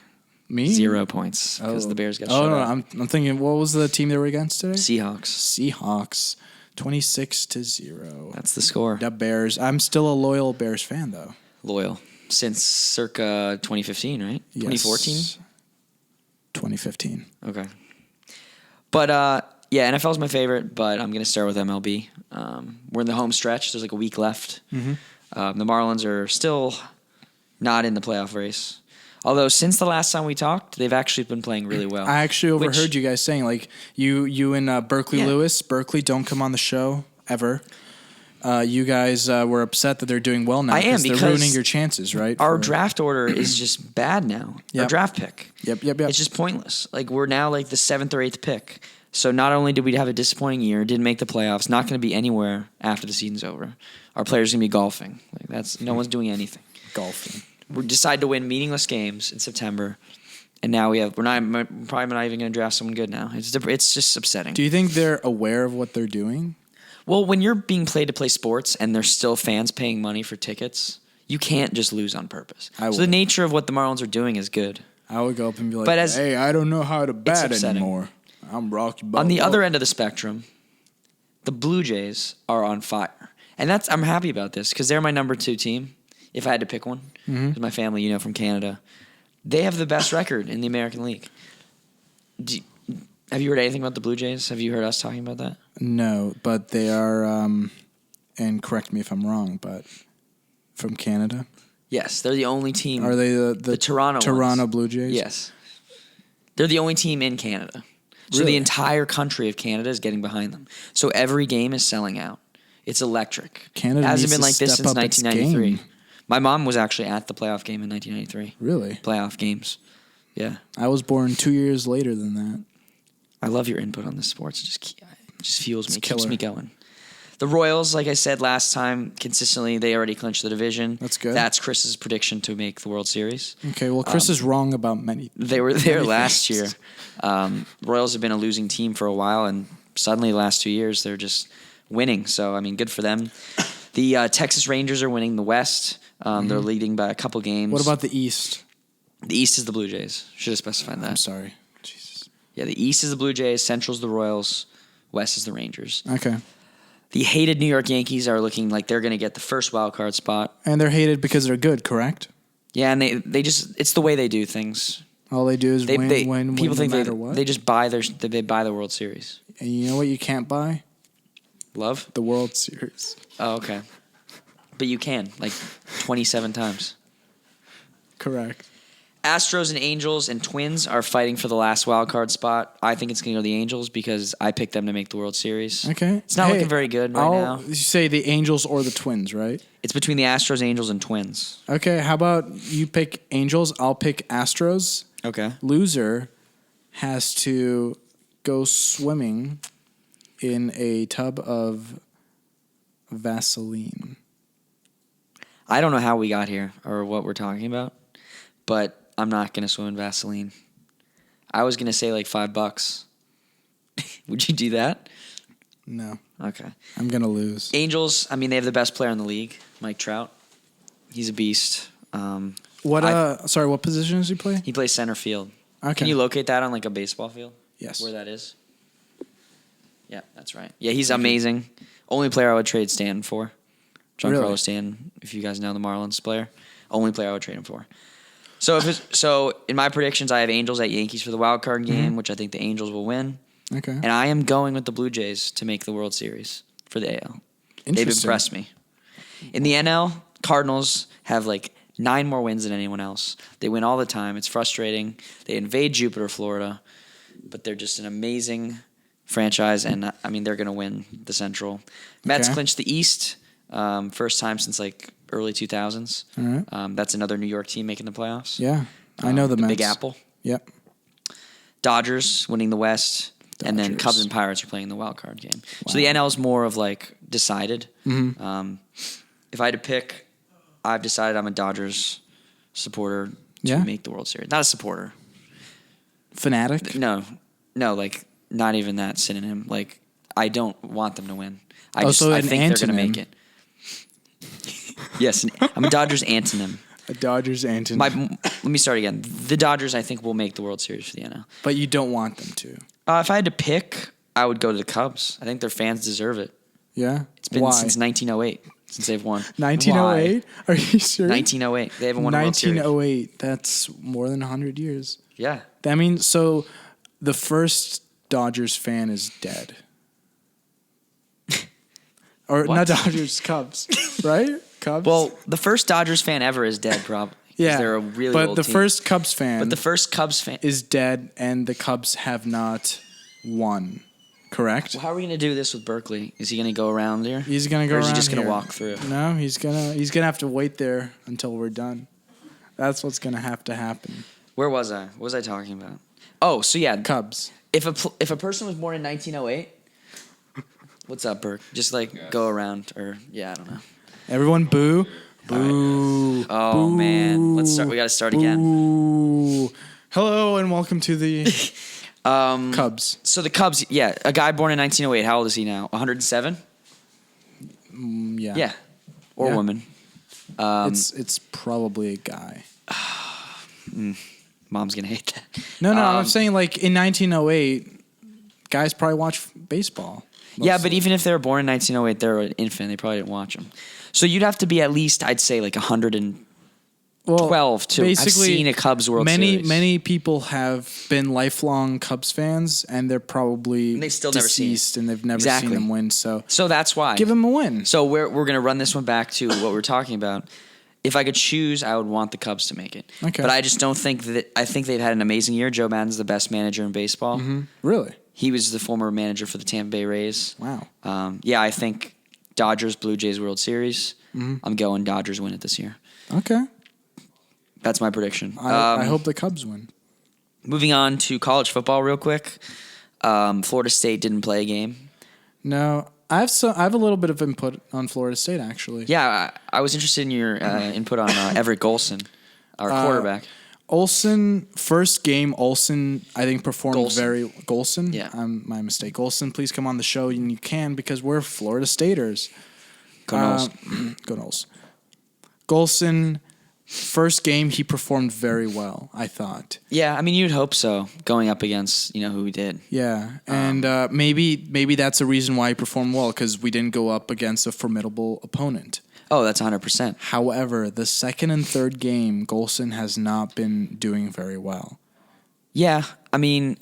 S1: Me?
S2: 0 points because the Bears got shut out.
S1: I'm thinking, what was the team they were against today?
S2: Seahawks.
S1: 26-0.
S2: That's the score.
S1: The Bears. I'm still a loyal Bears fan, though.
S2: Loyal. Since circa 2015, right?
S1: Yes.
S2: 2014?
S1: 2015.
S2: Okay. But, yeah, NFL's my favorite, but I'm going to start with MLB. We're in the home stretch. There's like a week left.
S1: Mm-hmm.
S2: The Marlins are still not in the playoff race. Although since the last time we talked, they've actually been playing really well.
S1: I actually overheard you guys saying, like, you and Berkeley Lewis. Berkeley, don't come on the show ever. You guys were upset that they're doing well now.
S2: I am,
S1: because they're ruining your chances, right?
S2: Our draft order is just bad now.
S1: Yep.
S2: Our draft pick.
S1: Yep.
S2: It's just pointless. Like, we're now like the 7th or 8th pick. So not only did we have a disappointing year, didn't make the playoffs, not going to be anywhere after the season's over. Our players are going to be golfing. Like, no one's doing anything.
S1: Golfing.
S2: We decided to win meaningless games in September, and now we're probably not even going to draft someone good now. It's just upsetting.
S1: Do you think they're aware of what they're doing?
S2: Well, when you're being paid to play sports and there's still fans paying money for tickets, you can't just lose on purpose. So the nature of what the Marlins are doing is good.
S1: I would go up and be like, hey, I don't know how to bat anymore. I'm Rocky Balboa.
S2: On the other end of the spectrum, the Blue Jays are on fire. And I'm happy about this because they're my number 2 team, if I had to pick one. Because my family, from Canada. They have the best record in the American League. Have you heard anything about the Blue Jays? Have you heard us talking about that?
S1: No, but they are, and correct me if I'm wrong, but from Canada?
S2: Yes, they're the only team.
S1: Are they the Toronto Blue Jays?
S2: Yes. They're the only team in Canada. So
S1: Really?
S2: the entire country of Canada is getting behind them. So every game is selling out. It's electric.
S1: Canada
S2: it hasn't
S1: needs
S2: been
S1: to
S2: like this
S1: step
S2: since
S1: up its
S2: 1993.
S1: game.
S2: My mom was actually at the playoff game in 1993.
S1: Really?
S2: Playoff games. Yeah.
S1: I was born 2 years later than that.
S2: I love your input on this sports. It just fuels me, keeps
S1: killer.
S2: me going. The Royals, like I said last time, consistently, they already clinched the division.
S1: That's good.
S2: That's Chris's prediction to make the World Series.
S1: Okay, well, Chris is wrong about many.
S2: They were there last year. Royals have been a losing team for a while, and suddenly the last 2 years, they're just winning. So, good for them. The Texas Rangers are winning the West. They're leading by a couple games.
S1: What about the East?
S2: The East is the Blue Jays. Should have specified that.
S1: I'm sorry. Jesus.
S2: Yeah, the East is the Blue Jays, Central's the Royals, West is the Rangers.
S1: Okay.
S2: The hated New York Yankees are looking like they're going to get the first wild card spot.
S1: And they're hated because they're good, correct?
S2: Yeah, and they just it's the way they do things.
S1: All they do is win,
S2: people think
S1: no matter what.
S2: They just buy the World Series.
S1: And you know what you can't buy?
S2: Love?
S1: The World Series.
S2: Oh, okay. But you can, 27 times.
S1: Correct.
S2: Astros and Angels and Twins are fighting for the last wild card spot. I think it's going to go to the Angels because I picked them to make the World Series.
S1: Okay.
S2: It's not looking very good right now.
S1: You say the Angels or the Twins, right?
S2: It's between the Astros, Angels, and Twins.
S1: Okay, how about you pick Angels, I'll pick Astros.
S2: Okay.
S1: Loser has to go swimming in a tub of Vaseline.
S2: I don't know how we got here or what we're talking about, but I'm not going to swim in Vaseline. I was going to say $5. Would you do that?
S1: No.
S2: Okay.
S1: I'm going to lose.
S2: Angels, they have the best player in the league, Mike Trout. He's a beast.
S1: What position does he play?
S2: He plays center field.
S1: Okay.
S2: Can you locate that on a baseball field?
S1: Yes.
S2: Where that is? Yeah, that's right. Yeah, he's amazing. Only player I would trade Stanton for. Giancarlo Stanton, if you guys know the Marlins player. Only player I would trade him for. So in my predictions, I have Angels at Yankees for the wild card game, which I think the Angels will win.
S1: Okay.
S2: And I am going with the Blue Jays to make the World Series for the AL. They've impressed me. In the NL, Cardinals have 9 more wins than anyone else. They win all the time. It's frustrating. They invade Jupiter, Florida, but they're just an amazing franchise, and they're going to win the Central. Mets clinched the East, first time since early 2000s.
S1: All right.
S2: That's another New York team making the playoffs.
S1: Yeah, I know the Mets.
S2: Big Apple.
S1: Yep.
S2: Dodgers winning the West, and then
S1: Dodgers.
S2: Cubs and Pirates are playing the wild card game. Wow. So the NL is more of decided.
S1: Mm-hmm.
S2: If I had to pick, I've decided I'm a Dodgers supporter to make the World Series. Not a supporter.
S1: Fanatic?
S2: No, not even that synonym. I don't want them to win. I think they're going to make it. Yes, I'm a Dodgers antonym.
S1: A Dodgers antonym.
S2: Let me start again. The Dodgers, I think, will make the World Series for the NL.
S1: But you don't want them to.
S2: If I had to pick, I would go to the Cubs. I think their fans deserve it.
S1: Yeah?
S2: It's been since 1908 since they've won.
S1: 1908? Are you sure?
S2: 1908. They haven't won a World Series.
S1: 1908. That's more than 100 years.
S2: Yeah.
S1: That means, so the first Dodgers fan is dead. Or
S2: What?
S1: not Dodgers, Cubs, right? Cubs.
S2: Well, the first Dodgers fan ever is dead, probably.
S1: yeah,
S2: They're a really
S1: but
S2: old
S1: the
S2: team.
S1: first Cubs fan.
S2: But the first Cubs fan
S1: is dead, and the Cubs have not won. Correct.
S2: Well, how are we gonna do this with Berkeley? Is he gonna go around here?
S1: He's gonna go
S2: or
S1: around.
S2: Is he just gonna
S1: here.
S2: walk through?
S1: No, he's gonna have to wait there until we're done. That's what's gonna have to happen.
S2: Where was I? What was I talking about? Oh, so yeah,
S1: Cubs.
S2: if a person was born in 1908, what's up, Burke? Just like go around, or I don't know.
S1: Everyone, boo, boo.
S2: Oh
S1: boo,
S2: man, let's start. We got to start again.
S1: Boo. Hello and welcome to the Cubs.
S2: So the Cubs, a guy born in 1908. How old is he now? 107.
S1: Yeah.
S2: Yeah, or
S1: Yeah.
S2: woman.
S1: It's probably a guy.
S2: Mom's gonna hate that.
S1: No, I'm saying like in 1908, guys probably watch baseball.
S2: Yeah,
S1: mostly.
S2: but even if they were born in 1908, they're an infant. They probably didn't watch them. So you'd have to be at least, I'd say, like 112 to have seen a Cubs World Series.
S1: Many people have been lifelong Cubs fans, and they're probably
S2: And they've still never seen it.
S1: deceased, and they've never
S2: Exactly.
S1: seen them win. So
S2: that's why.
S1: give them a win.
S2: So we're going to run this one back to what we were talking about. If I could choose, I would want the Cubs to make it.
S1: Okay.
S2: But I just don't think that. I think they've had an amazing year. Joe Madden's the best manager in baseball.
S1: Really?
S2: He was the former manager for the Tampa Bay Rays.
S1: Wow.
S2: I think Dodgers, Blue Jays World Series. I'm going Dodgers win it this year.
S1: Okay.
S2: That's my prediction.
S1: I hope the Cubs win.
S2: Moving on to college football real quick. Florida State didn't play a game.
S1: No, I have a little bit of input on Florida State actually.
S2: Yeah, I was interested in your input on Everett Golson, our quarterback.
S1: Olsen, first game, Olsen, I think, performed Golson.
S2: Yeah.
S1: My mistake. Golson, please come on the show, and you can because we're Florida Staters.
S2: Go Noles.
S1: Go Noles. Golson, first game, he performed very well, I thought.
S2: Yeah, I mean, you'd hope so, going up against, who we did.
S1: Yeah, and maybe that's a reason why he performed well, because we didn't go up against a formidable opponent.
S2: Oh, that's 100%.
S1: However, the second and third game, Golson has not been doing very well.
S2: Yeah, I mean,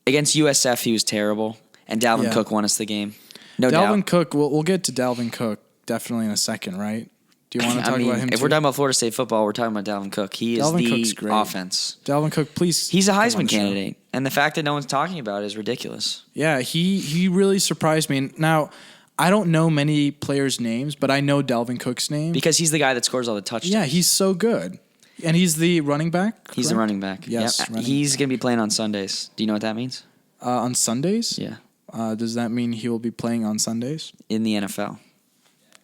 S2: against USF, he was terrible, and Dalvin Cook won us the game. No doubt.
S1: Dalvin Cook, we'll get to Dalvin Cook definitely in a second, right? Do you want to talk about him
S2: if
S1: too?
S2: we're talking about Florida State football, we're talking about Dalvin Cook. He is
S1: Dalvin Cook's
S2: the
S1: great.
S2: offense.
S1: Dalvin Cook, please.
S2: He's a
S1: come on
S2: Heisman
S1: the show.
S2: candidate, and the fact that no one's talking about it is ridiculous.
S1: Yeah, he really surprised me. Now, I don't know many players' names, but I know Dalvin Cook's name.
S2: Because he's the guy that scores all the touchdowns.
S1: Yeah, he's so good. And he's the running back?
S2: He's the
S1: correct?
S2: running back.
S1: Yes,
S2: Yep.
S1: running
S2: He's going to be playing on Sundays. Do you know what that means?
S1: On Sundays?
S2: Yeah.
S1: Does that mean he will be playing on Sundays?
S2: In the NFL.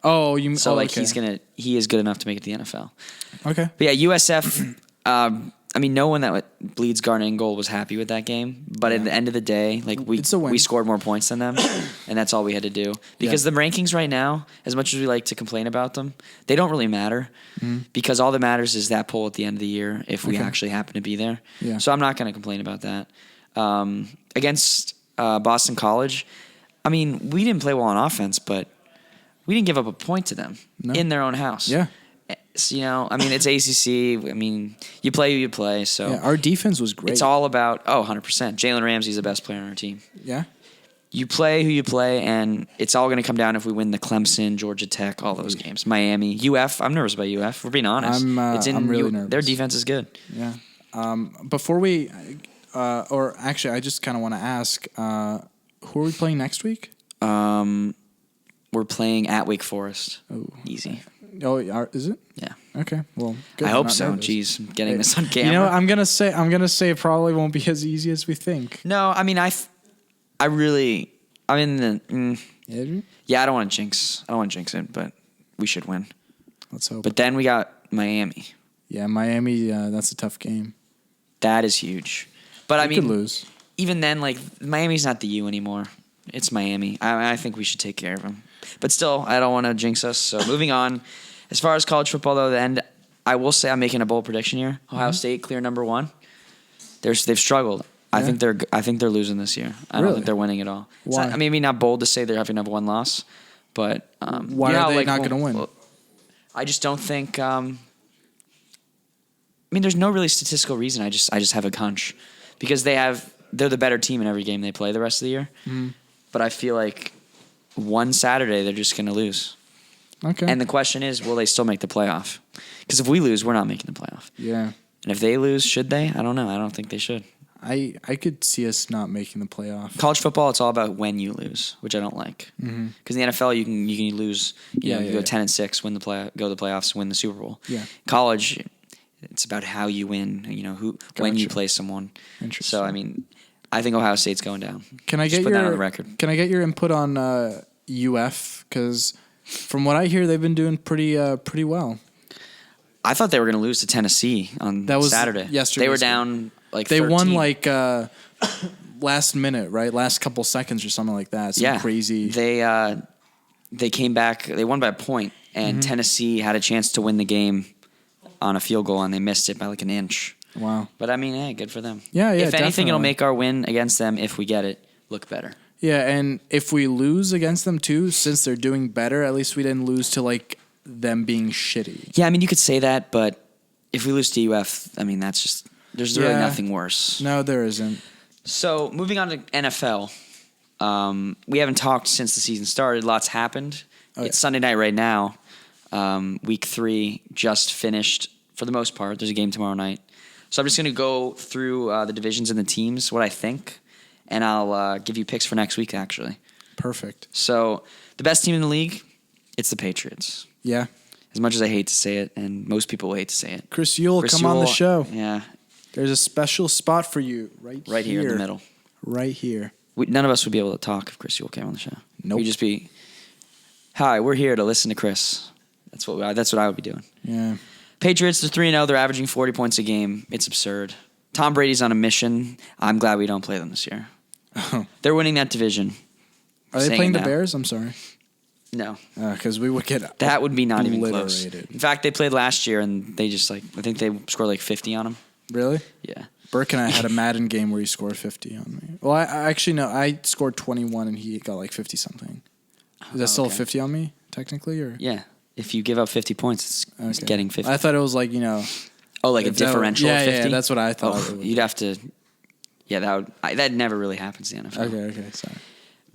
S1: Oh, you mean
S2: So
S1: okay.
S2: he is good enough to make it to the NFL.
S1: Okay.
S2: But yeah, USF. No one that bleeds garnet and gold was happy with that game. But at the end of the day,
S1: It's a win.
S2: we scored more points than them, and that's all we had to do. Because the rankings right now, as much as we like to complain about them, they don't really matter. Because all that matters is that poll at the end of the year if we actually happen to be there.
S1: Yeah.
S2: So I'm not going to complain about that. Against Boston College, we didn't play well on offense, but we didn't give up a point to them in their own house.
S1: Yeah.
S2: So, it's ACC. You play who you play. So
S1: Yeah, our defense was great.
S2: it's all about 100%. Jalen Ramsey's the best player on our team.
S1: Yeah.
S2: You play who you play, and it's all going to come down if we win the Clemson, Georgia Tech, all those games. Miami, UF. I'm nervous about UF. We're being honest.
S1: I'm really nervous.
S2: Their defense is good.
S1: Yeah. Before we, or actually, I just kind of want to ask, who are we playing next week?
S2: We're playing at Wake Forest.
S1: Oh,
S2: Easy.
S1: Oh, is it?
S2: Yeah.
S1: Okay. Well, good.
S2: I
S1: I'm
S2: hope
S1: not
S2: so.
S1: nervous.
S2: Jeez, I'm getting this on camera.
S1: You know, I'm gonna say it probably won't be as easy as we think.
S2: No, I'm in the. Yeah, I don't want to jinx it, but we should win.
S1: Let's hope.
S2: But then we got Miami.
S1: Yeah, Miami. That's a tough game.
S2: That is huge. But
S1: We could lose.
S2: even then, Miami's not the U anymore. It's Miami. I think we should take care of them. But still, I don't want to jinx us. So moving on. As far as college football, though, I will say I'm making a bold prediction here. Ohio State clear number one. They've struggled. I think they're losing this year. I don't
S1: Really?
S2: think they're winning at all. It's
S1: Why?
S2: not, maybe not bold to say they're having one loss, but
S1: Why are they not going to win?
S2: Well, I just don't think. There's no really statistical reason. I just have a hunch because they're the better team in every game they play the rest of the year. But I feel like one Saturday they're just going to lose.
S1: Okay.
S2: And the question is, will they still make the playoff? Because if we lose, we're not making the playoff.
S1: Yeah.
S2: And if they lose, should they? I don't know. I don't think they should.
S1: I could see us not making the playoff.
S2: College football, it's all about when you lose, which I don't like. Because in the NFL, you can lose. You go 10-6, go to the playoffs, win the Super Bowl.
S1: Yeah.
S2: College, it's about how you win. When you play someone.
S1: Interesting.
S2: So I think Ohio State's going down.
S1: Can I get
S2: put that on the record?
S1: Can I get your input on UF? Because from what I hear, they've been doing pretty well.
S2: I thought they were going to lose to Tennessee on Saturday.
S1: Yesterday.
S2: They were down like
S1: they
S2: 13.
S1: won last minute, right? Last couple seconds or something like that. Crazy.
S2: They came back. They won by a point, and Tennessee had a chance to win the game on a field goal, and they missed it by like an inch.
S1: Wow.
S2: But hey, good for them.
S1: Yeah.
S2: If anything,
S1: definitely.
S2: it'll make our win against them, if we get it, look better.
S1: Yeah, and if we lose against them too, since they're doing better, at least we didn't lose to them being shitty.
S2: Yeah, you could say that, but if we lose to UF, that's just there's really nothing worse.
S1: No, there isn't.
S2: So moving on to NFL, we haven't talked since the season started. Lots happened. It's Sunday night right now. Week 3 just finished for the most part. There's a game tomorrow night. So I'm just going to go through the divisions and the teams, what I think, and I'll give you picks for next week, actually.
S1: Perfect.
S2: So the best team in the league, it's the Patriots.
S1: Yeah.
S2: As much as I hate to say it, and most people will hate to say it.
S1: Chris Yule, come on the show.
S2: Yeah.
S1: There's a special spot for you right
S2: here in the middle.
S1: Right here.
S2: None of us would be able to talk if Chris Yule came on the show.
S1: Nope.
S2: We'd just be, hi, we're here to listen to Chris. That's what I would be doing.
S1: Yeah.
S2: Patriots, they're 3-0. They're averaging 40 points a game. It's absurd. Tom Brady's on a mission. I'm glad we don't play them this year.
S1: Oh.
S2: They're winning that division.
S1: Are they playing the Bears? I'm sorry.
S2: No.
S1: Because we would get
S2: that would be not even close.
S1: obliterated.
S2: In fact, they played last year, and they just, I think they scored 50 on them.
S1: Really?
S2: Yeah.
S1: Burke and I had a Madden game where he scored 50 on me. Well, I actually, no, I scored 21 and he got 50-something. Is that still 50 on me, technically? Or
S2: yeah. If you give up 50 points, it's getting 50.
S1: I thought it was
S2: Oh, a differential of 50?
S1: Yeah, that's what I thought.
S2: Oh, you'd have to... Yeah, that never really happens in the NFL.
S1: Okay, sorry.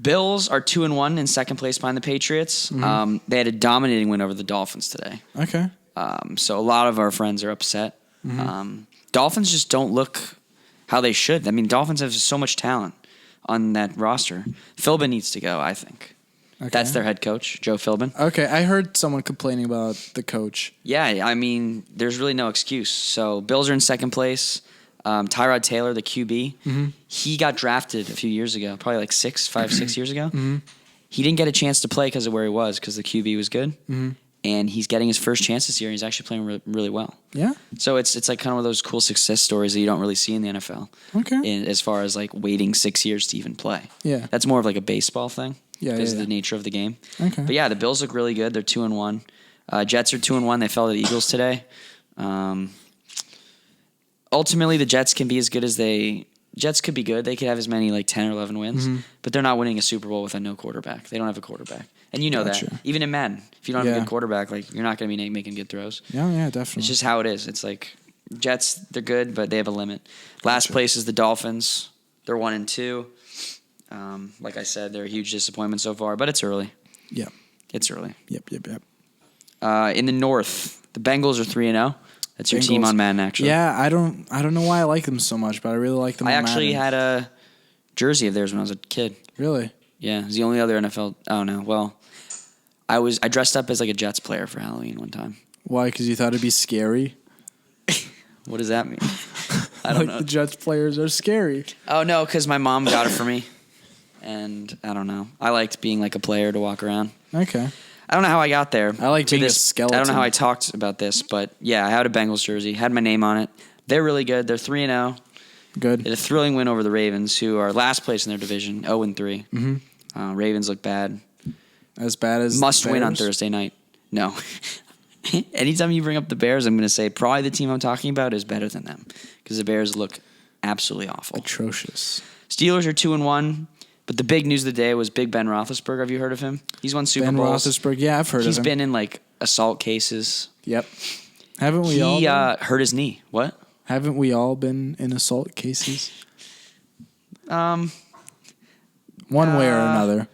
S2: Bills are 2-1 in second place behind the Patriots.
S1: Mm-hmm.
S2: They had a dominating win over the Dolphins today.
S1: Okay.
S2: So a lot of our friends are upset.
S1: Mm-hmm.
S2: Dolphins just don't look how they should. Dolphins have so much talent on that roster. Philbin needs to go, I think.
S1: Okay.
S2: That's their head coach, Joe Philbin.
S1: Okay, I heard someone complaining about the coach.
S2: Yeah, there's really no excuse. So Bills are in second place. Tyrod Taylor, the QB, he got drafted a few years ago, probably 6 years ago. Mm-hmm. He didn't get a chance to play because of where he was, because the QB was good. Mm-hmm. And he's getting his first chance this year, and he's actually playing really well.
S1: Yeah.
S2: So it's kind of one of those cool success stories that you don't really see in the NFL.
S1: Okay.
S2: As far as waiting 6 years to even play.
S1: Yeah.
S2: That's more of a baseball thing.
S1: Yeah.
S2: Because of the nature of the game.
S1: Okay.
S2: But yeah, the Bills look really good. They're 2-1. Jets are 2-1. They fell to the Eagles today. Ultimately, the Jets can be as good as Jets could be good. They could have as many 10 or 11 wins, but they're not winning a Super Bowl with a no quarterback. They don't have a quarterback. And you know that. Even in Madden, if you don't have a good quarterback, you're not going to be making good throws.
S1: Yeah, definitely.
S2: It's just how it is. It's Jets, they're good, but they have a limit. Last place is the Dolphins. They're 1-2. Like I said, they're a huge disappointment so far, but it's early.
S1: Yeah.
S2: It's early.
S1: Yep.
S2: In the North, the Bengals are 3-0. That's your team on Madden, actually.
S1: Yeah, I don't know why I like them so much, but I really like them.
S2: I
S1: on
S2: actually
S1: Madden.
S2: had a jersey of theirs when I was a kid.
S1: Really?
S2: Yeah, it was the only other NFL. Oh no, well, I dressed up as a Jets player for Halloween one time.
S1: Why? Because you thought it'd be scary.
S2: What does that mean? I don't know.
S1: The Jets players are scary.
S2: Oh no, because my mom got it for me, and I don't know. I liked being a player to walk around.
S1: Okay.
S2: I don't know how I got there.
S1: I like being a skeleton.
S2: I don't know how I talked about this, but yeah, I had a Bengals jersey, had my name on it. They're really good. They're 3-0.
S1: Good.
S2: They had a thrilling win over the Ravens, who are last place in their division, 0-3. Mm-hmm. Ravens look bad.
S1: As bad as
S2: must win on Thursday night. No. Anytime you bring up the Bears, I'm going to say probably the team I'm talking about is better than them, because the Bears look absolutely awful.
S1: Atrocious.
S2: Steelers are 2-1. But the big news of the day was Big Ben Roethlisberger. Have you heard of him? He's won Super Bowls.
S1: Ben Roethlisberger, yeah, I've heard of him.
S2: He's been in assault cases.
S1: Yep. Haven't we all?
S2: He hurt his knee. What?
S1: Haven't we all been in assault cases? One way or another.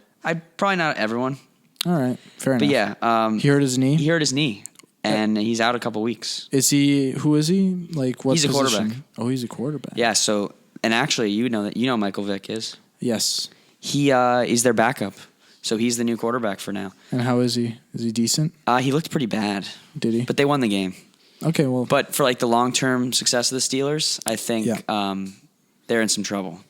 S2: Probably not everyone.
S1: All right, fair
S2: But
S1: enough.
S2: yeah,
S1: He hurt his knee.
S2: he hurt his knee, and he's out a couple weeks.
S1: Is he? Who is he? Like what?
S2: He's a
S1: position?
S2: quarterback.
S1: Oh, he's a quarterback.
S2: Yeah. So, and actually, you know Michael Vick is.
S1: Yes.
S2: He is their backup, so he's the new quarterback for now.
S1: And how is he? Is he decent?
S2: He looked pretty bad.
S1: Did he?
S2: But they won the game.
S1: Okay, well.
S2: But for like the long-term success of the Steelers, I think they're in some trouble.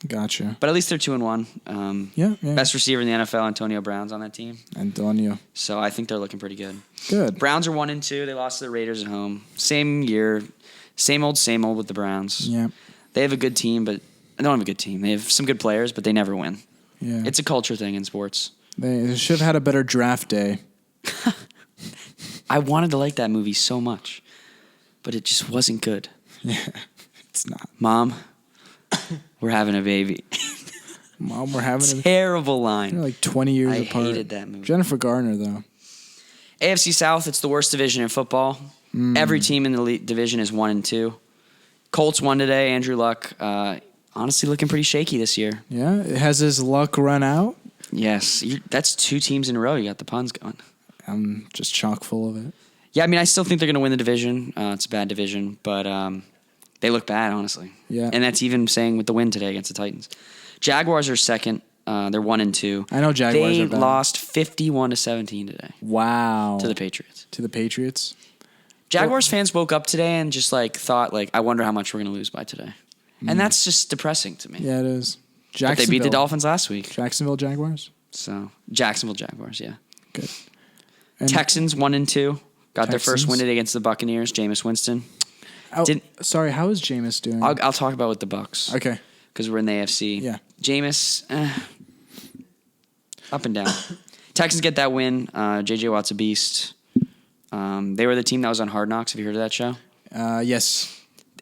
S1: Gotcha.
S2: But at least they're 2-1.
S1: Yeah.
S2: Best receiver in the NFL, Antonio Brown's on that team.
S1: Antonio.
S2: So I think they're looking pretty good.
S1: Good.
S2: Browns are 1-2. They lost to the Raiders at home. Same year. Same old with the Browns.
S1: Yeah.
S2: They have a good team, but they don't have a good team. They have some good players, but they never win.
S1: Yeah.
S2: It's a culture thing in sports.
S1: They should have had a better draft day.
S2: I wanted to like that movie so much, but it just wasn't good.
S1: Yeah, it's not.
S2: Mom, we're having a baby.
S1: Mom, we're having
S2: Terrible line.
S1: They're like 20 years
S2: I
S1: apart.
S2: hated that movie.
S1: Jennifer Garner, though.
S2: AFC South, it's the worst division in football. Every team in the division is 1-2. Colts won today. Andrew Luck, honestly looking pretty shaky this year.
S1: Yeah, has his luck run out?
S2: Yes, that's 2 teams in a row. You got the puns going.
S1: I'm just chock full of it.
S2: Yeah, I mean, I still think they're going to win the division. It's a bad division, but they look bad, honestly.
S1: Yeah.
S2: And that's even saying with the win today against the Titans. Jaguars are second. They're 1-2.
S1: I know Jaguars
S2: They
S1: are bad.
S2: lost 51-17 today.
S1: Wow.
S2: To the Patriots.
S1: To the Patriots?
S2: Jaguars fans woke up today and just thought I wonder how much we're going to lose by today. And that's just depressing to me.
S1: Yeah, it is.
S2: But they beat the Dolphins last week.
S1: Jacksonville Jaguars?
S2: So, Jacksonville Jaguars, yeah.
S1: Good. And
S2: Texans 1-2. Got their first
S1: Texans?
S2: win against the Buccaneers, Jameis Winston.
S1: Sorry, how is Jameis doing?
S2: I'll talk about with the Bucks.
S1: Okay.
S2: Because we're in the AFC.
S1: Yeah.
S2: Jameis, up and down. Texans get that win. J.J. Watt's a beast. They were the team that was on Hard Knocks. Have you heard of that show?
S1: Yes.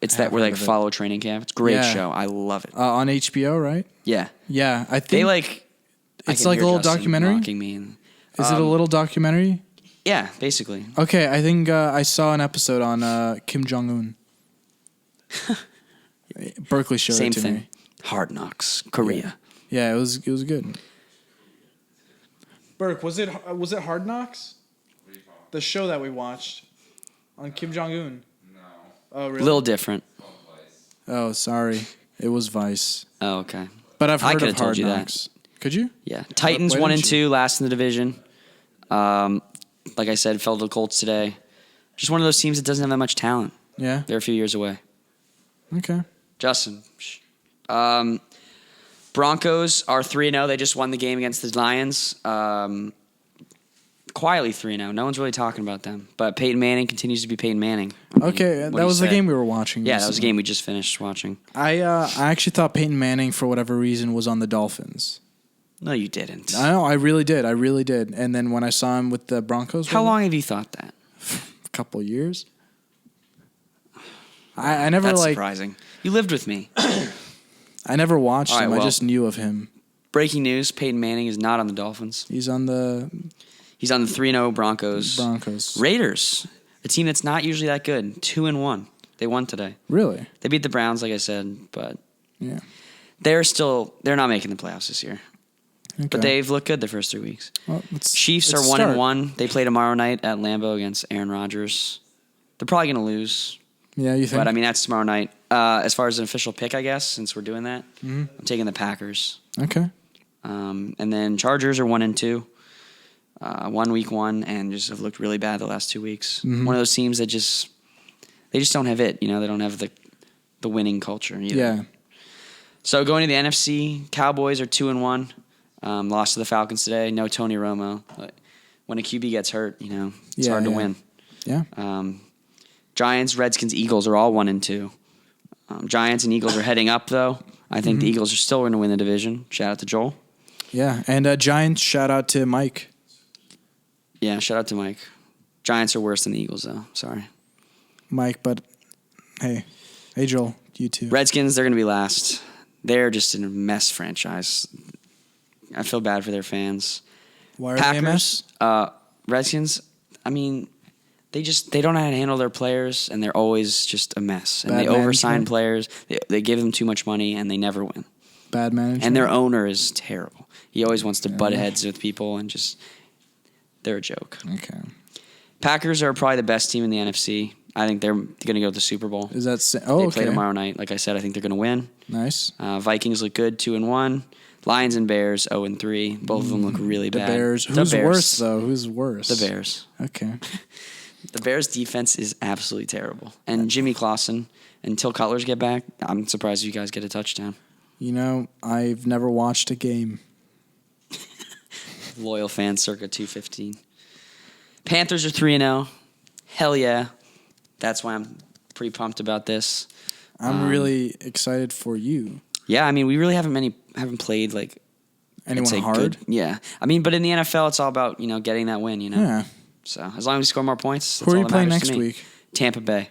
S2: It's that where follow training camp. It's a great show. I love it.
S1: On HBO, right?
S2: Yeah.
S1: Yeah, I think
S2: They
S1: it's like a little documentary.
S2: Mocking me and,
S1: Is it a little documentary?
S2: yeah, basically.
S1: Okay, I think I saw an episode on Kim Jong Un. Berkeley showed
S2: Same
S1: it to
S2: thing.
S1: me.
S2: Hard Knocks, Korea.
S1: Yeah, it was good. Burke, was it Hard Knocks? The show that we watched on Kim Jong Un.
S3: No.
S1: Oh,
S2: A
S1: really?
S2: little different.
S1: Oh, sorry. It was Vice.
S2: Oh, okay.
S1: But I've
S2: I
S1: heard
S2: could
S1: of
S2: have told
S1: Hard
S2: you that.
S1: Knocks. Could you?
S2: Yeah. Titans
S1: Why
S2: 1-2, last in the division. Like I said, fell to the Colts today. Just one of those teams that doesn't have that much talent.
S1: Yeah.
S2: They're a few years away.
S1: Okay.
S2: Justin. Broncos are 3-0. They just won the game against the Lions. Quietly 3-0. No one's really talking about them. But Peyton Manning continues to be Peyton Manning.
S1: Okay,
S2: What
S1: that
S2: do you
S1: was the
S2: say?
S1: game we were watching.
S2: Yeah, that was a
S1: recently.
S2: game we just finished watching.
S1: I actually thought Peyton Manning, for whatever reason, was on the Dolphins.
S2: No, you didn't.
S1: I know, I really did. And then when I saw him with the Broncos,
S2: How long have you thought that?
S1: A couple years. I never
S2: That's
S1: like.
S2: surprising. You lived with me.
S1: I never watched
S2: All right,
S1: him. I
S2: well-
S1: just knew of him.
S2: Breaking news: Peyton Manning is not on the Dolphins.
S1: He's on the
S2: He's on the 3-0 Broncos.
S1: Broncos.
S2: Raiders, a team that's not usually that good, 2-1. They won today.
S1: Really?
S2: They beat the Browns, like I said, but
S1: Yeah.
S2: they're not making the playoffs this year.
S1: Okay.
S2: But they've looked good the first 3 weeks.
S1: Well,
S2: Chiefs are 1-1. They play tomorrow night at Lambeau against Aaron Rodgers. They're probably going to lose,
S1: Yeah, you think?
S2: but I mean that's tomorrow night. As far as an official pick, I guess, since we're doing that, I'm taking the Packers.
S1: Okay.
S2: And then Chargers are 1-2. 1 week one and just have looked really bad the last 2 weeks.
S1: Mm-hmm.
S2: One of those teams that they just don't have it. You know, they don't have the winning culture either.
S1: Yeah.
S2: So going to the NFC, Cowboys are 2-1. Lost to the Falcons today. No Tony Romo. When a QB gets hurt, you know, it's hard to win.
S1: Yeah.
S2: Giants, Redskins, Eagles are all 1-2. Giants and Eagles are heading up though. I think the Eagles are still going to win the division. Shout out to Joel.
S1: Yeah. And Giants, shout out to Mike.
S2: Yeah, shout out to Mike. Giants are worse than the Eagles though. Sorry.
S1: Mike, but hey, Joel, you too.
S2: Redskins, they're going to be last. They're just in a mess franchise. I feel bad for their fans.
S1: Why are they a mess?
S2: Redskins, I mean, they don't know how to handle their players, and they're always just a mess. And
S1: Bad
S2: they oversign
S1: management?
S2: players. They give them too much money, and they never win.
S1: Bad management.
S2: And their owner is terrible. He always wants to butt heads with people and just They're a joke.
S1: Okay.
S2: Packers are probably the best team in the NFC. I think they're going to go to the Super Bowl.
S1: Is that
S2: They play tomorrow night. Like I said, I think they're going to win.
S1: Nice.
S2: Vikings look good, 2-1. Lions and Bears, 0-3. Both of them look really bad.
S1: Bears. Who's worse, though? Who's worse?
S2: The Bears.
S1: Okay.
S2: The Bears' defense is absolutely terrible. And Jimmy Clausen, until Cutlers get back, I'm surprised you guys get a touchdown.
S1: You know, I've never watched a game.
S2: Loyal fan circa 215. Panthers are 3-0. Hell yeah. That's why I'm pretty pumped about this.
S1: I'm really excited for you.
S2: Yeah, I mean, we really haven't played like
S1: anyone hard.
S2: Good. Yeah, I mean, but in the NFL, it's all about getting that win.
S1: Yeah.
S2: So as long as we score more points,
S1: who are you playing next week?
S2: Tampa Bay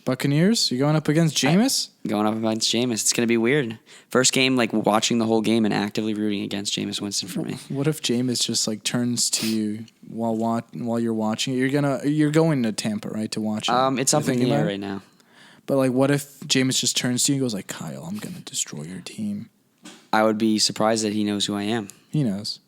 S1: Buccaneers. You going up against Jameis?
S2: Going up against Jameis. It's gonna be weird. First game, like watching the whole game and actively rooting against Jameis Winston for me.
S1: What if Jameis just like turns to you while you're watching it? You're going to Tampa, right, to watch it?
S2: It's up in the air right now.
S1: But like, what if Jameis just turns to you and goes like, "Kyle, I'm gonna destroy your team"?
S2: I would be surprised that he knows who I am.
S1: He knows.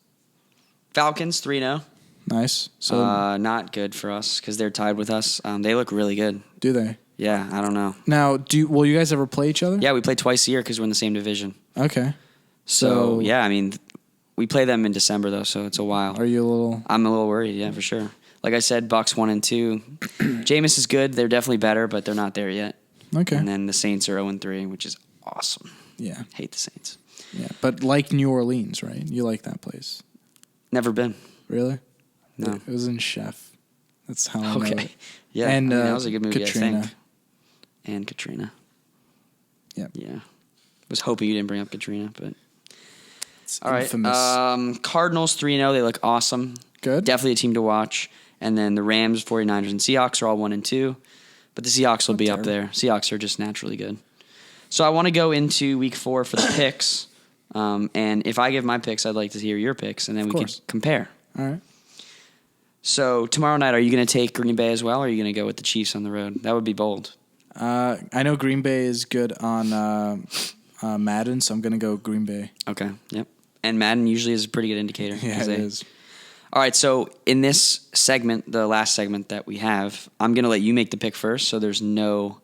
S2: Falcons 3-0.
S1: Nice. So
S2: not good for us because they're tied with us. They look really good.
S1: Do they?
S2: Yeah, I don't know.
S1: Now, will you guys ever play each other?
S2: Yeah, we play twice a year because we're in the same division.
S1: Okay.
S2: So yeah, I mean, we play them in December though, so it's a while.
S1: Are you a little?
S2: I'm a little worried, yeah, for sure. Like I said, Bucks 1 and 2. Jameis is good. They're definitely better, but they're not there yet.
S1: Okay.
S2: And then the Saints are 0-3, which is awesome.
S1: Yeah.
S2: Hate the Saints.
S1: Yeah, but like New Orleans, right? You like that place?
S2: Never been.
S1: Really?
S2: No.
S1: It was in Chef. That's how I know it.
S2: Yeah,
S1: and
S2: that was a good movie,
S1: Katrina.
S2: I think. And Katrina.
S1: Yep.
S2: Yeah. Was hoping you didn't bring up Katrina, but
S1: it's
S2: all
S1: infamous.
S2: right. Cardinals 3-0. They look awesome.
S1: Good.
S2: Definitely a team to watch. And then the Rams, 49ers, and Seahawks are all 1 and 2. But the Seahawks will be up there. Seahawks are just naturally good. So I want to go into week 4 for the picks. And if I give my picks, I'd like to hear your picks, and then we can compare.
S1: All right.
S2: So tomorrow night, are you going to take Green Bay as well, or are you going to go with the Chiefs on the road? That would be bold.
S1: I know Green Bay is good on Madden, so I'm going to go Green Bay.
S2: Okay, yep. And Madden usually is a pretty good indicator.
S1: Yeah, it is.
S2: All right, so in this segment, the last segment that we have, I'm going to let you make the pick first, so there's no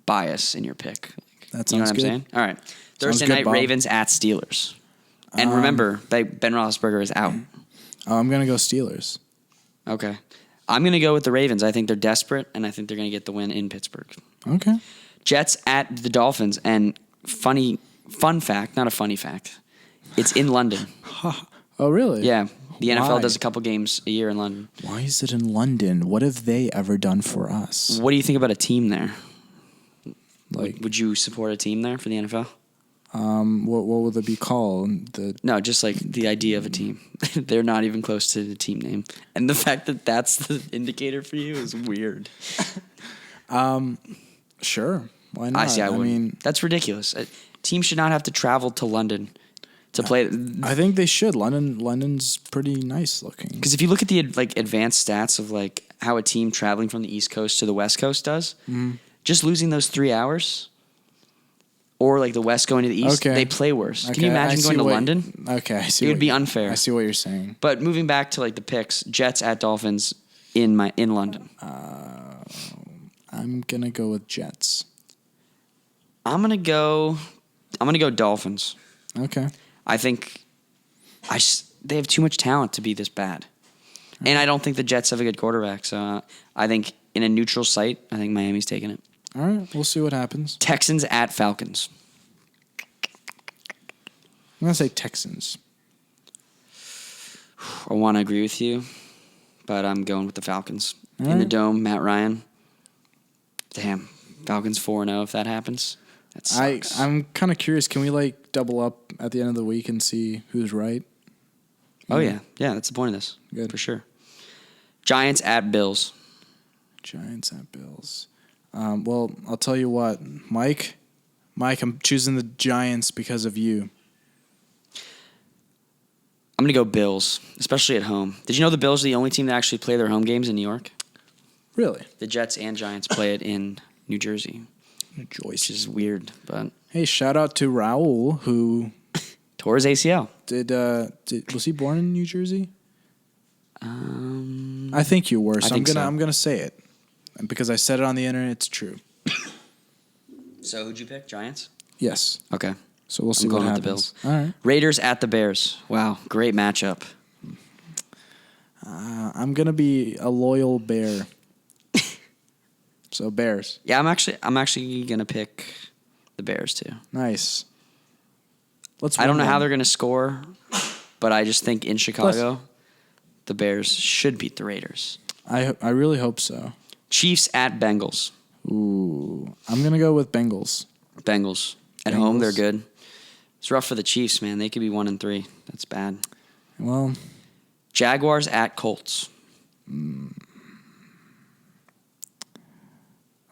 S2: bias in your pick.
S1: That sounds
S2: you know what
S1: good.
S2: I'm saying? All right. Thursday
S1: good,
S2: night,
S1: Bob.
S2: Ravens at Steelers. And remember, Ben Roethlisberger is out.
S1: I'm going to go Steelers.
S2: Okay. I'm going to go with the Ravens. I think they're desperate, and I think they're going to get the win in Pittsburgh.
S1: Okay.
S2: Jets at the Dolphins, and fun fact, not a funny fact, it's in London.
S1: Oh, really?
S2: Yeah. The NFL
S1: Why?
S2: does a couple games a year in London.
S1: Why is it in London? What have they ever done for us?
S2: What do you think about a team there?
S1: Like,
S2: would you support a team there for the NFL?
S1: what would it be called?
S2: No, just like the idea of a team. They're not even close to the team name. And the fact that that's the indicator for you is weird.
S1: Sure. Why not?
S2: I mean, that's ridiculous. A team should not have to travel to London to play.
S1: I think they should. London's pretty nice looking.
S2: Because if you look at the advanced stats of like how a team traveling from the East Coast to the West Coast does, just losing those 3 hours, or like the West going to the East, they play worse.
S1: Okay.
S2: Can you imagine going to London?
S1: Okay, I see.
S2: It would be unfair.
S1: I see what you're saying.
S2: But moving back to like the picks, Jets at Dolphins in London.
S1: I'm gonna go with Jets.
S2: I'm gonna go Dolphins.
S1: Okay.
S2: I think they have too much talent to be this bad, and I don't think the Jets have a good quarterback. So I think in a neutral site, I think Miami's taking it.
S1: All right, we'll see what happens.
S2: Texans at Falcons.
S1: I'm gonna say Texans.
S2: I want to agree with you, but I'm going with the Falcons. In the Dome, Matt Ryan. Damn, Falcons 4-0 if that happens. That sucks.
S1: I'm kind of curious. Can we like double up at the end of the week and see who's right?
S2: Oh, yeah. Yeah, that's the point of this.
S1: Good.
S2: For sure. Giants at Bills.
S1: Giants at Bills. Well, I'll tell you what, Mike, I'm choosing the Giants because of you.
S2: I'm going to go Bills, especially at home. Did you know the Bills are the only team that actually play their home games in New York?
S1: Really?
S2: The Jets and Giants play it in New Jersey,
S1: Joyce.
S2: which is weird, but...
S1: Hey, shout out to Raul, who...
S2: tore his ACL.
S1: Was he born in New Jersey? I think you were. So
S2: think so.
S1: I'm gonna say it, and because I said it on the internet, it's true.
S2: So who'd you pick? Giants?
S1: Yes.
S2: Okay.
S1: So we'll see
S2: going
S1: what
S2: with the
S1: happens.
S2: Bills.
S1: All right.
S2: Raiders at the Bears. Wow, great matchup.
S1: I'm gonna be a loyal Bear. So Bears.
S2: Yeah, I'm actually gonna pick the Bears too.
S1: Nice.
S2: I don't know how they're gonna score, but I just think in Chicago, the Bears should beat the Raiders.
S1: I really hope so.
S2: Chiefs at Bengals.
S1: Ooh, I'm gonna go with Bengals.
S2: Bengals at home, they're good. It's rough for the Chiefs, man. They could be 1-3. That's bad.
S1: Well,
S2: Jaguars at Colts.
S1: I'm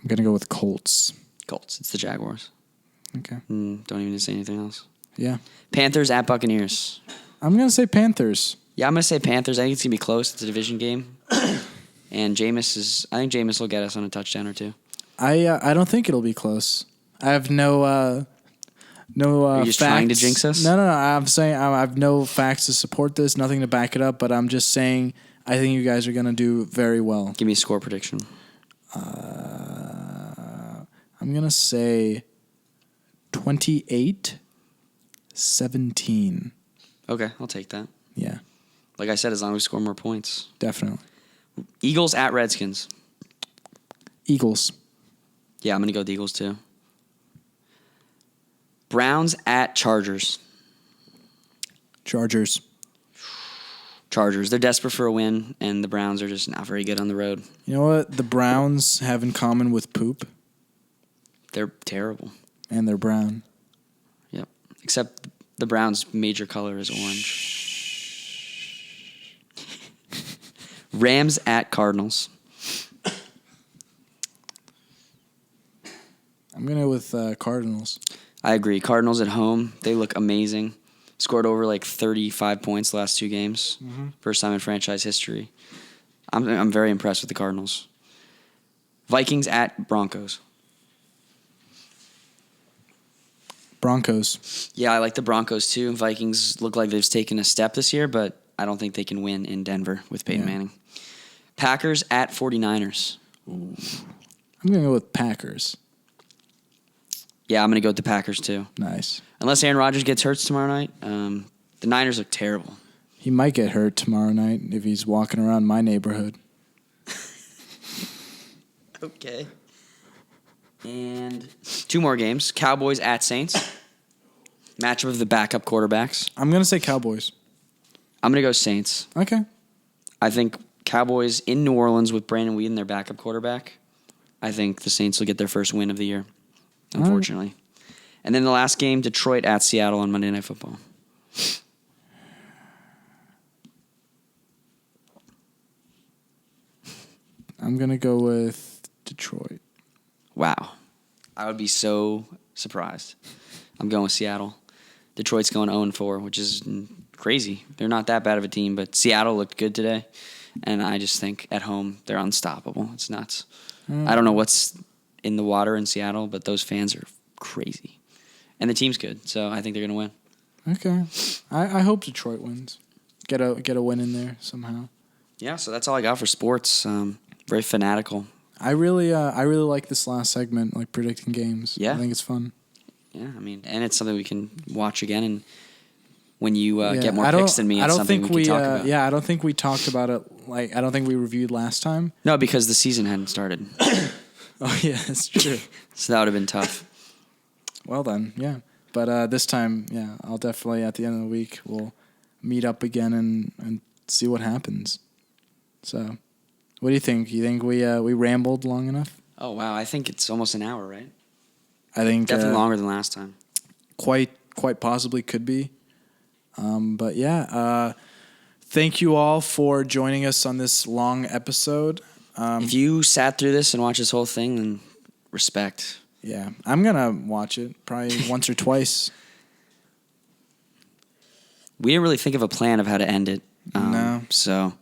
S1: gonna go with Colts.
S2: Colts. It's the Jaguars.
S1: Okay.
S2: Don't even need to say anything else.
S1: Yeah.
S2: Panthers at Buccaneers.
S1: I'm gonna say Panthers.
S2: Yeah, I'm gonna say Panthers. I think it's gonna be close. It's a division game, and I think Jameis will get us on a touchdown or two.
S1: I don't think it'll be close. I have no
S2: Are you just
S1: facts.
S2: trying to jinx us?
S1: No. I'm saying I have no facts to support this. Nothing to back it up. But I'm just saying I think you guys are gonna do very well.
S2: Give me a score prediction.
S1: I'm gonna say 28-17.
S2: Okay, I'll take that.
S1: Yeah,
S2: Like I said, as long as we score more points.
S1: definitely.
S2: Eagles at Redskins.
S1: Eagles.
S2: Yeah, I'm going to go with the Eagles too. Browns at Chargers.
S1: Chargers.
S2: Chargers. They're desperate for a win, and the Browns are just not very good on the road.
S1: You know what the Browns have in common with poop?
S2: They're terrible.
S1: And they're brown.
S2: Yep. Except the Browns' major color is orange. Rams at Cardinals.
S1: I'm going to go with Cardinals.
S2: I agree. Cardinals at home, they look amazing. Scored over like 35 points the last two games. First time in franchise history. I'm very impressed with the Cardinals. Vikings at Broncos.
S1: Broncos.
S2: Yeah, I like the Broncos too. Vikings look like they've taken a step this year, but I don't think they can win in Denver with Peyton Manning. Packers at 49ers.
S1: I'm going to go with Packers.
S2: Yeah, I'm going to go with the Packers too.
S1: Nice.
S2: Unless Aaron Rodgers gets hurt tomorrow night, the Niners look terrible.
S1: He might get hurt tomorrow night if he's walking around my neighborhood.
S2: Okay. And two more games. Cowboys at Saints. Matchup of the backup quarterbacks.
S1: I'm going to say Cowboys.
S2: I'm going to go Saints.
S1: Okay.
S2: I think Cowboys in New Orleans with Brandon Whedon, their backup quarterback. I think the Saints will get their first win of the year, unfortunately. And then the last game, Detroit at Seattle on Monday Night Football.
S1: I'm going to go with Detroit.
S2: Wow. I would be so surprised. I'm going with Seattle. Detroit's going 0-4, which is crazy. They're not that bad of a team, but Seattle looked good today. And I just think at home, they're unstoppable. It's nuts. I don't know what's in the water in Seattle, but those fans are crazy. And the team's good, so I think they're going to win.
S1: Okay. I hope Detroit wins. Get a win in there somehow.
S2: Yeah, so that's all I got for sports. Very fanatical.
S1: I really like this last segment, like predicting games.
S2: Yeah.
S1: I think it's fun.
S2: Yeah, I mean, and it's something we can watch again. And when you get more picks than me, it's something we can talk about.
S1: Yeah, I don't think we talked about it. Like, I don't think we reviewed last time.
S2: No, because the season hadn't started.
S1: Oh yeah, that's true.
S2: So that would have been tough.
S1: Well then, yeah. But this time, yeah, I'll definitely at the end of the week we'll meet up again and see what happens. So, what do you think? You think we rambled long enough?
S2: Oh wow, I think it's almost an hour, right?
S1: I think
S2: Definitely longer than last time.
S1: Quite possibly could be. But yeah, thank you all for joining us on this long episode.
S2: If you sat through this and watched this whole thing, then respect.
S1: Yeah, I'm gonna watch it probably once or twice.
S2: We didn't really think of a plan of how to end it.
S1: No.
S2: So.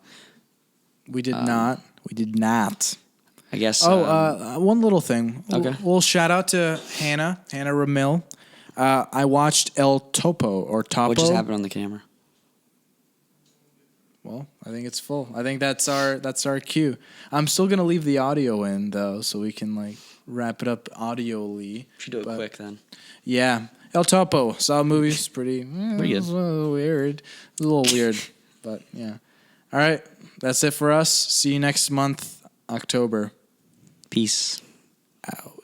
S1: We did not. We did not.
S2: I guess.
S1: One little thing.
S2: Okay.
S1: We'll shout out to Hannah Ramil. I watched El Topo or Topo.
S2: What just happened on the camera?
S1: Well, I think it's full. I think that's our cue. I'm still gonna leave the audio in though, so we can like wrap it up audioly.
S3: Should do it quick then.
S1: Yeah, El Topo saw movies. Pretty
S2: Pretty good.
S1: It was a little weird. It was a little weird, but yeah. All right, that's it for us. See you next month, October.
S2: Peace.
S1: Out.